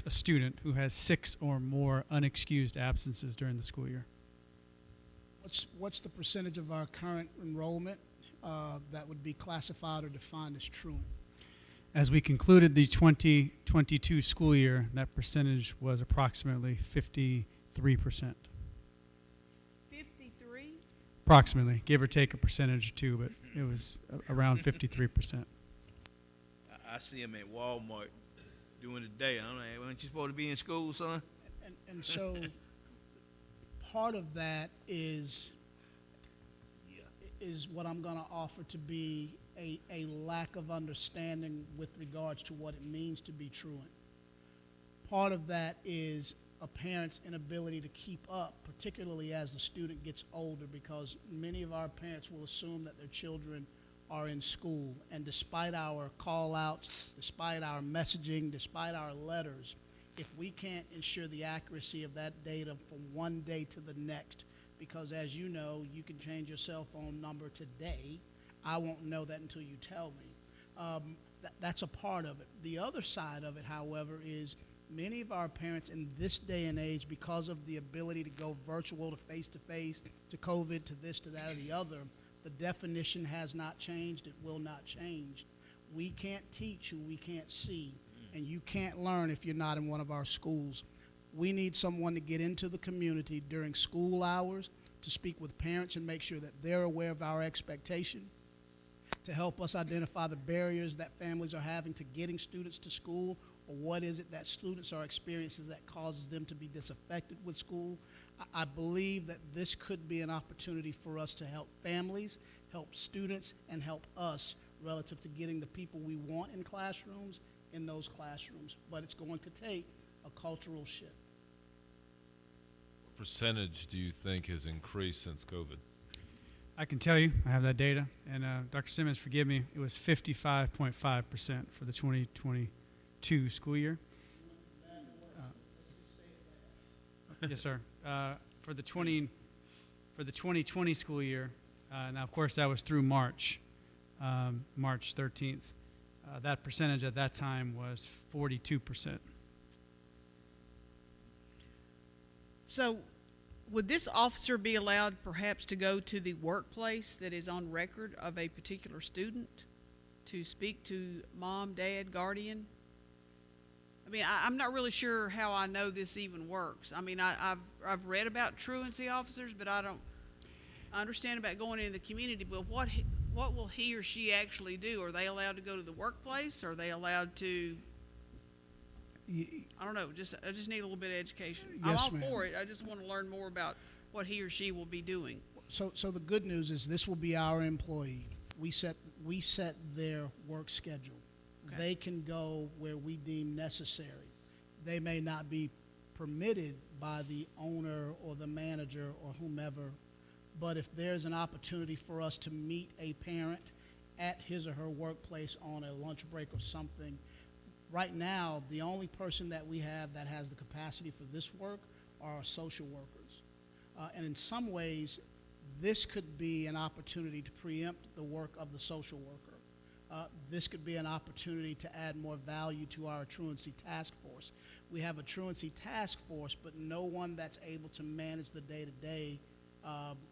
K: a student who has 6 or more unexcused absences during the school year.
F: What's the percentage of our current enrollment that would be classified or defined as truant?
K: As we concluded the 2022 school year, that percentage was approximately 53%.
A: 53?
K: Approximately, give or take a percentage or two, but it was around 53%.
B: I see them at Walmart during the day. I'm like, aren't you supposed to be in school, son?
F: And so part of that is what I'm going to offer to be a lack of understanding with regards to what it means to be truant. Part of that is a parent's inability to keep up, particularly as the student gets older, because many of our parents will assume that their children are in school. And despite our call-outs, despite our messaging, despite our letters, if we can't ensure the accuracy of that data from one day to the next, because as you know, you can change your cell phone number today, I won't know that until you tell me. That's a part of it. The other side of it, however, is many of our parents in this day and age, because of the ability to go virtual to face-to-face, to COVID, to this, to that, or the other, the definition has not changed. It will not change. We can't teach who we can't see, and you can't learn if you're not in one of our schools. We need someone to get into the community during school hours to speak with parents and make sure that they're aware of our expectation, to help us identify the barriers that families are having to getting students to school, or what is it that students are experiencing that causes them to be disaffected with school. I believe that this could be an opportunity for us to help families, help students, and help us relative to getting the people we want in classrooms in those classrooms. But it's going to take a cultural shift.
C: What percentage do you think has increased since COVID?
K: I can tell you, I have that data, and Dr. Simmons, forgive me, it was 55.5% for the 2022 school year. Yes, sir. For the 2020 school year, now of course that was through March 13th. That percentage at that time was 42%.
A: So would this officer be allowed perhaps to go to the workplace that is on record of a particular student to speak to mom, dad, guardian? I mean, I'm not really sure how I know this even works. I mean, I've read about truancy officers, but I understand about going into the community, but what will he or she actually do? Are they allowed to go to the workplace? Are they allowed to, I don't know, I just need a little bit of education. I'm
F: Yes,
A: all
F: ma'am.
A: for it. I just want to learn more about what he or she will be doing.
F: So the good news is this will be our employee. We set their work schedule.
A: Okay.
F: They can go where we deem necessary. They may not be permitted by the owner or the manager or whomever, but if there's an opportunity for us to meet a parent at his or her workplace on a lunch break or something, right now, the only person that we have that has the capacity for this work are our social workers. And in some ways, this could be an opportunity to preempt the work of the social worker. This could be an opportunity to add more value to our truancy task force. We have a truancy task force, but no one that's able to manage the day-to-day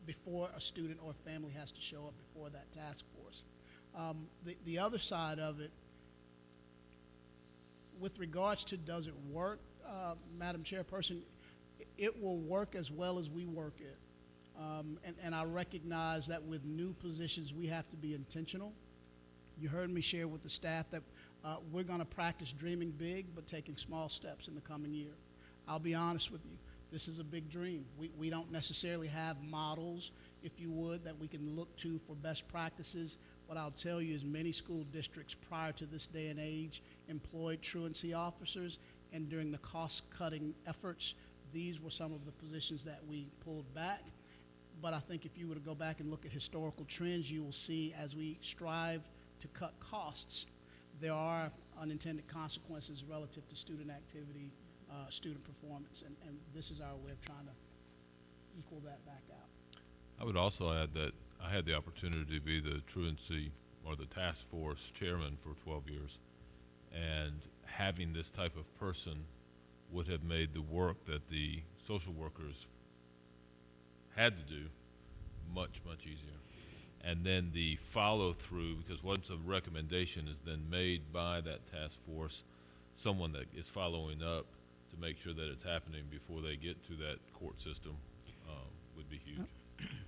F: before a student or family has to show up before that task force. The other side of it, with regards to does it work, Madam Chairperson, it will work as well as we work it. And I recognize that with new positions, we have to be intentional. You heard me share with the staff that we're going to practice dreaming big, but taking small steps in the coming year. I'll be honest with you. This is a big dream. We don't necessarily have models, if you would, that we can look to for best practices. What I'll tell you is many school districts prior to this day and age employed truancy officers, and during the cost-cutting efforts, these were some of the positions that we pulled back. But I think if you were to go back and look at historical trends, you will see as we strive to cut costs, there are unintended consequences relative to student activity, student performance, and this is our way of trying to equal that back out.
C: I would also add that I had the opportunity to be the truancy or the task force chairman for 12 years, and having this type of person would have made the work that the social workers had to do much, much easier. And then the follow through, because once a recommendation is then made by that task force, someone that is following up to make sure that it's happening before they get to that court system would be huge.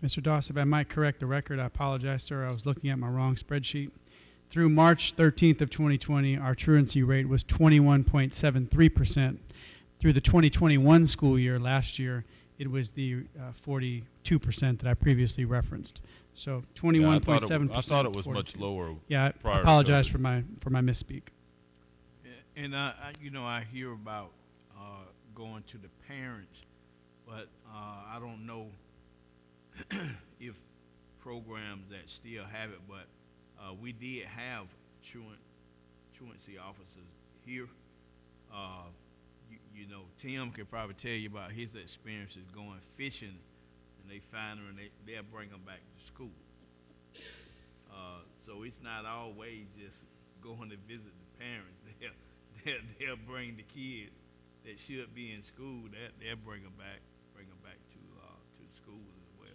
K: Mr. Doss, if I might correct the record, I apologize, sir. I was looking at my wrong spreadsheet. Through March 13th of 2020, our truancy rate was 21.73%. Through the 2021 school year, last year, it was the 42% that I previously referenced. So 21.7%.
C: I thought it was much lower.
K: Yeah, I
C: prior to
K: apologize
C: COVID.
K: for my misspeak.
B: And I hear about going to the parents, but I don't know if programs that still have it, but we did have truancy officers here. You know, Tim could probably tell you about his experiences going fishing, and they find her and they'll bring them back to school. So it's not always just going to visit the parents. They'll bring the kids that should be in school. They'll bring them back to the schools as well.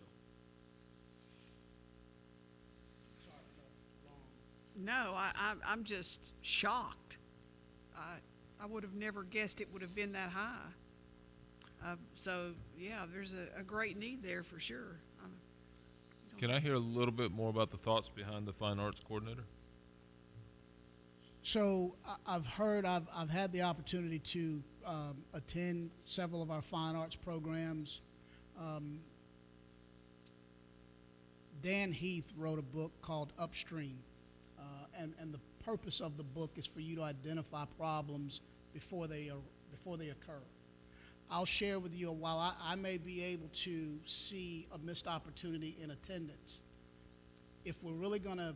A: No, I'm just shocked. I would have never guessed it would have been that high. So, yeah, there's a great need there for sure.
C: Can I hear a little bit more about the thoughts behind the fine arts coordinator?
F: So I've had the opportunity to attend several of our fine arts programs. Dan Heath wrote a book called Upstream, and the purpose of the book is for you to identify problems before they occur. I'll share with you, while I may be able to see a missed opportunity in attendance, if we're really going to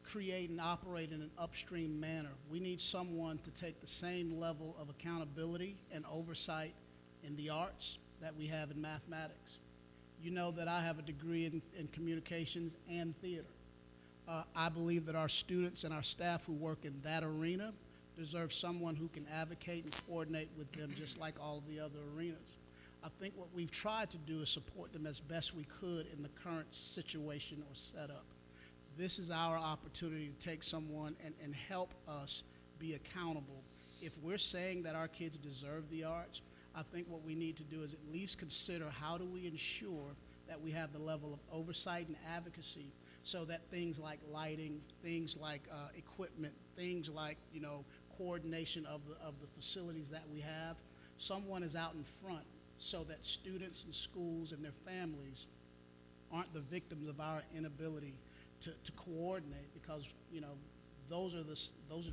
F: create and operate in an upstream manner, we need someone to take the same level of accountability and oversight in the arts that we have in mathematics. You know that I have a degree in communications and theater. I believe that our students and our staff who work in that arena deserve someone who can advocate and coordinate with them just like all of the other arenas. I think what we've tried to do is support them as best we could in the current situation or setup. This is our opportunity to take someone and help us be accountable. If we're saying that our kids deserve the arts, I think what we need to do is at least consider how do we ensure that we have the level of oversight and advocacy so that things like lighting, things like equipment, things like, coordination of the facilities that we have, someone is out in front so that students and schools and their families aren't the victims of our inability to coordinate, because those are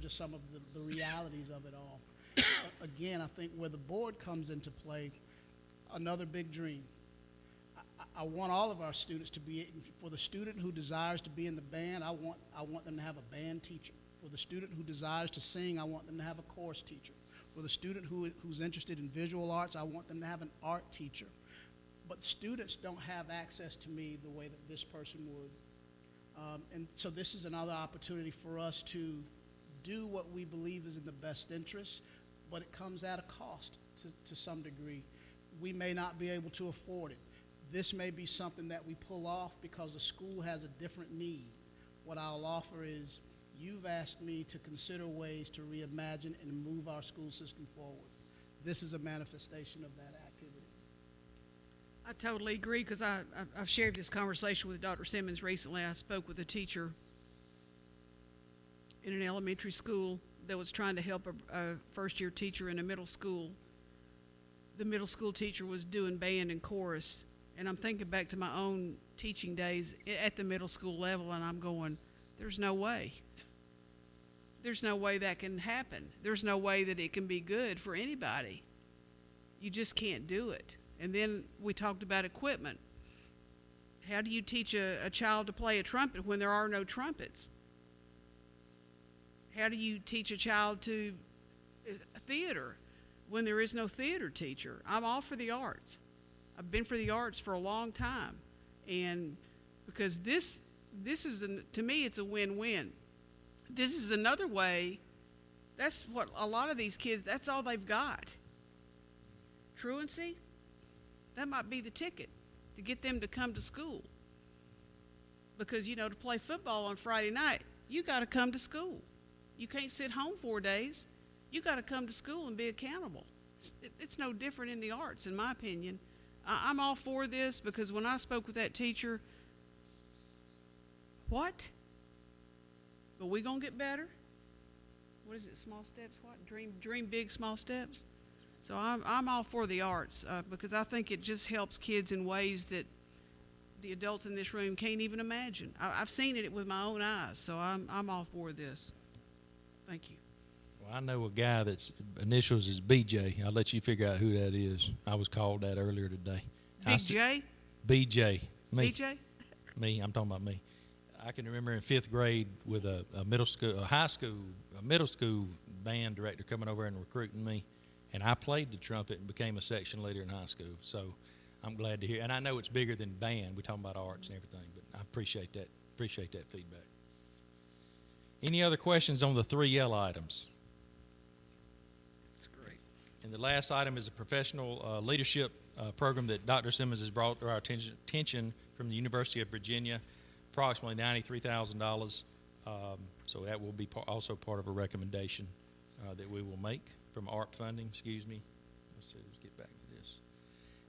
F: just some of the realities of it all. Again, I think where the board comes into play, another big dream. I want all of our students to be, for the student who desires to be in the band, I want them to have a band teacher. For the student who desires to sing, I want them to have a chorus teacher. For the student who's interested in visual arts, I want them to have an art teacher. But students don't have access to me the way that this person would. And so this is another opportunity for us to do what we believe is in the best interest, but it comes at a cost to some degree. We may not be able to afford it. This may be something that we pull off because the school has a different need. What I'll offer is, you've asked me to consider ways to reimagine and move our school system forward. This is a manifestation of that activity.
A: I totally agree, because I've shared this conversation with Dr. Simmons recently. I spoke with a teacher in an elementary school that was trying to help a first-year teacher in a middle school. The middle school teacher was doing band and chorus, and I'm thinking back to my own teaching days at the middle school level, and I'm going, there's no way. There's no way that can happen. There's no way that it can be good for anybody. You just can't do it. And then we talked about equipment. How do you teach a child to play a trumpet when there are no trumpets? How do you teach a child to theater when there is no theater teacher? I'm all for the arts. I've been for the arts for a long time. And because this is, to me, it's a win-win. This is another way. That's what a lot of these kids, that's all they've got. Truancy, that might be the ticket to get them to come to school. Because, you know, to play football on Friday night, you got to come to school. You can't sit home 4 days. You got to come to school and be accountable. It's no different in the arts, in my opinion. I'm all for this, because when I spoke with that teacher, what? But we gonna get better? What is it, small steps, what? Dream big, small steps? So I'm all for the arts, because I think it just helps kids in ways that the adults in this room can't even imagine. I've seen it with my own eyes, so I'm all for this. Thank you.
E: Well, I know a guy that's initials is BJ. I'll let you figure out who that is. I was called that earlier today.
A: Big J?
E: BJ. Me.
A: BJ?
E: Me. I'm talking about me. I can remember in 5th grade with a middle school band director coming over and recruiting me, and I played the trumpet and became a section leader in high school. So I'm glad to hear. And I know it's bigger than band. We're talking about arts and everything, but I appreciate that. Appreciate that feedback. Any other questions on the 3 yellow items?
A: That's great.
E: And the last item is a professional leadership program that Dr. Simmons has brought to our attention from the University of Virginia, approximately $93,000. So that will be also part of a recommendation that we will make from ARP funding. Excuse me. Let's get back to this.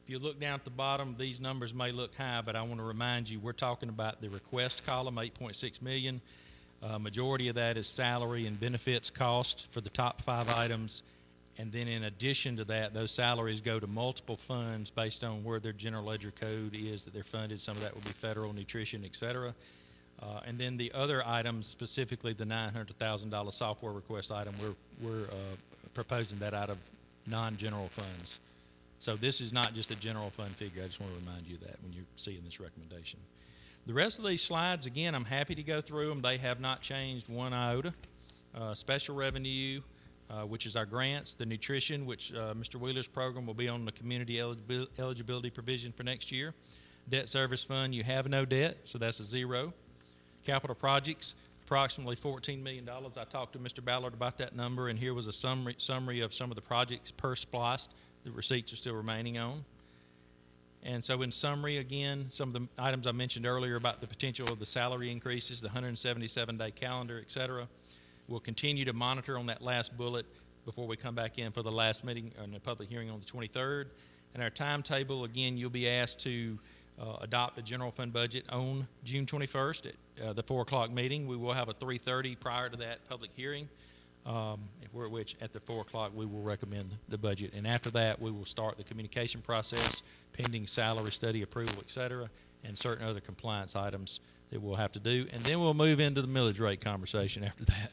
E: If you look down at the bottom, these numbers may look high, but I want to remind you we're talking about the request column, $8.6 million. Majority of that is salary and benefits cost for the top 5 items. And then in addition to that, those salaries go to multiple funds based on where their general ledger code is that they're funded. Some of that will be federal, nutrition, et cetera. And then the other items, specifically the $900,000 software request item, we're proposing that out of non-general funds. So this is not just a general fund figure. I just want to remind you of that when you're seeing this recommendation. The rest of these slides, again, I'm happy to go through them. They have not changed one iota. Special revenue, which is our grants, the nutrition, which Mr. Wheeler's program will be on the community eligibility provision for next year. Debt service fund, you have no debt, so that's a 0. Capital projects, approximately $14 million. I talked to Mr. Ballard about that number, and here was a summary of some of the projects per spliced. The receipts are still remaining on. And so in summary, again, some of the items I mentioned earlier about the potential of the salary increases, the 177-day calendar, et cetera. We'll continue to monitor on that last bullet before we come back in for the last meeting and the public hearing on the 23rd. And our timetable, again, you'll be asked to adopt a general fund budget on June 21st at the 4 o'clock meeting. We will have a 3:30 prior to that public hearing, which at the 4 o'clock we will recommend the budget. And after that, we will start the communication process, pending salary study approval, et cetera, and certain other compliance items that we'll have to do. And then we'll move into the millage rate conversation after that.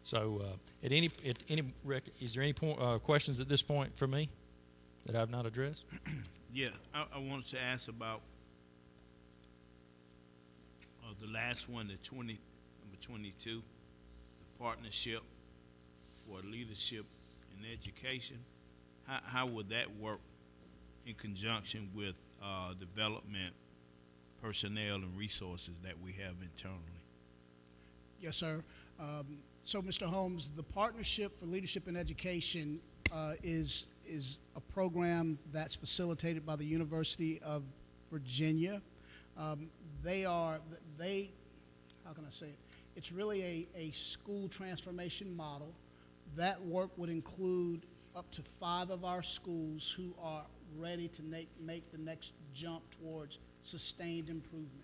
E: So is there any questions at this point for me that I've not addressed?
B: Yeah, I wanted to ask about the last one, number 22, the partnership for leadership in education. How would that work in conjunction with development personnel and resources that we have internally?
F: Yes, sir. So, Mr. Holmes, the Partnership for Leadership in Education is a program that's facilitated by the University of Virginia. How can I say it? It's really a school transformation model. That work would include up to 5 of our schools who are ready to make the next jump towards sustained improvement.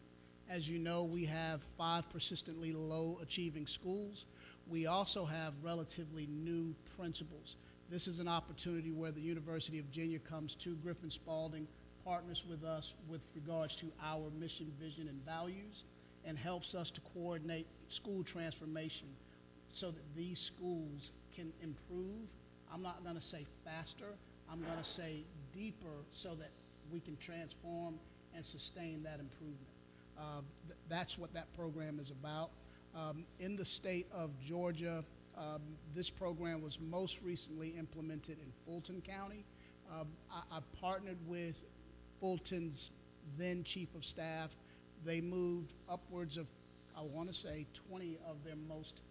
F: As you know, we have 5 persistently low achieving schools. We also have relatively new principals. This is an opportunity where the University of Virginia comes to Griffin Spalding, partners with us with regards to our mission, vision, and values, and helps us to coordinate school transformation so that these schools can improve. I'm not going to say faster, I'm going to say deeper so that we can transform and sustain that improvement. That's what that program is about. In the state of Georgia, this program was most recently implemented in Fulton County. I partnered with Fulton's then chief of staff. They moved upwards of, I want to say, 20 of their most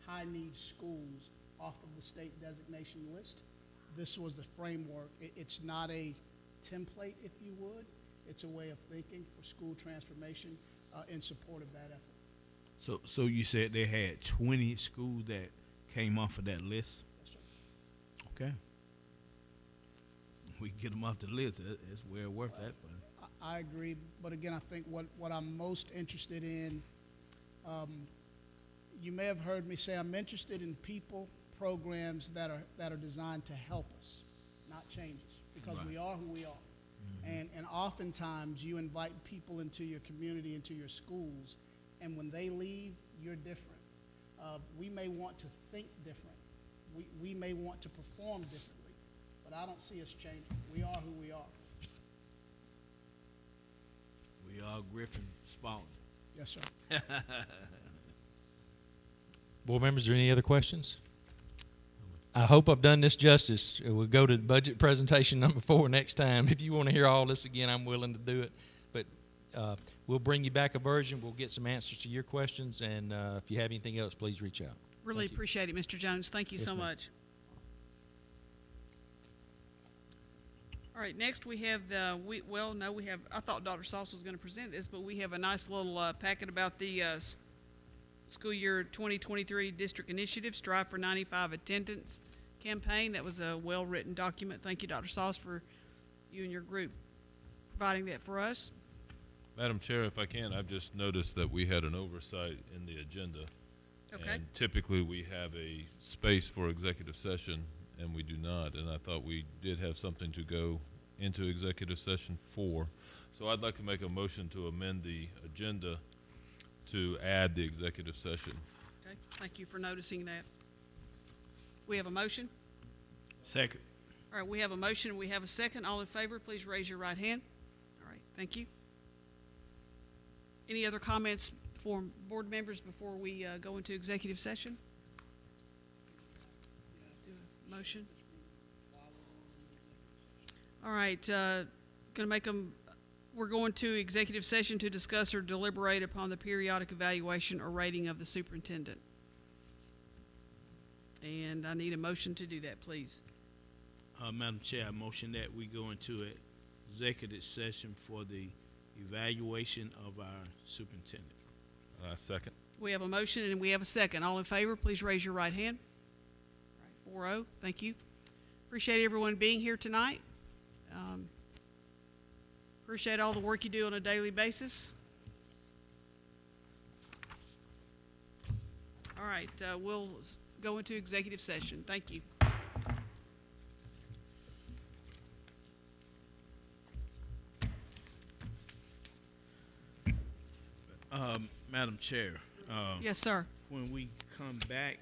F: high-need schools off of the state designation list. This was the framework. It's not a template, if you would. It's a way of thinking for school transformation in support of that effort.
B: So you said they had 20 schools that came off of that list?
F: Yes, sir.
B: Okay. We get them off the list. It's well worth that. But
F: I agree, but again, I think what I'm most interested in, you may have heard me say I'm interested in people, programs that are designed to help us, not change us, because
B: Right.
F: we are who we are. And oftentimes you invite people into your community, into your schools, and when they leave, you're different. We may want to think different. We may want to perform differently, but I don't see us changing. We are who we are.
B: we are Griffin Spalding.
F: Yes, sir.
E: Board members, are there any other questions? I hope I've done this justice. We'll go to budget presentation number 4 next time. If you want to hear all this again, I'm willing to do it. But we'll bring you back a version. We'll get some answers to your questions. And if you have anything else, please reach out.
A: Really
E: Thank you.
A: appreciate it, Mr. Jones. Thank you
E: Yes,
A: so
E: ma'am.
A: much. All right, next we have I thought Dr. Sauce was going to present this, but we have a nice little packet about the school year 2023 district initiative, Strive for 95 Attendance campaign. That was a well-written document. Thank you, Dr. Sauce, for you and your group providing that for us.
C: Madam Chair, if I can, I've just noticed that we had an oversight in the agenda.
A: Okay.
C: And typically we have a space for executive session, and we do not. And I thought we did have something to go into executive session for. So I'd like to make a motion to amend the agenda to add the executive session.
A: Okay, thank you for noticing that. We have a motion.
B: Second.
A: All right, we have a motion and we have a second. All in favor, please raise your right hand. All right, thank you. Any other comments from board members before we go into executive session? Do a motion. All right, we're going to executive session to discuss or deliberate upon the periodic evaluation or rating of the superintendent. And I need a motion to do that, please.
B: Madam Chair, I motion that we go into an executive session for the evaluation of our superintendent.
C: Second.
A: We have a motion and we have a second. All in favor, please raise your right hand. All right, 4-0. Thank you. Appreciate everyone being here tonight. Appreciate all the work you do on a daily basis. All right, we'll go into executive session. Thank you.
B: Madam Chair,
A: Yes, sir.
B: when we come back,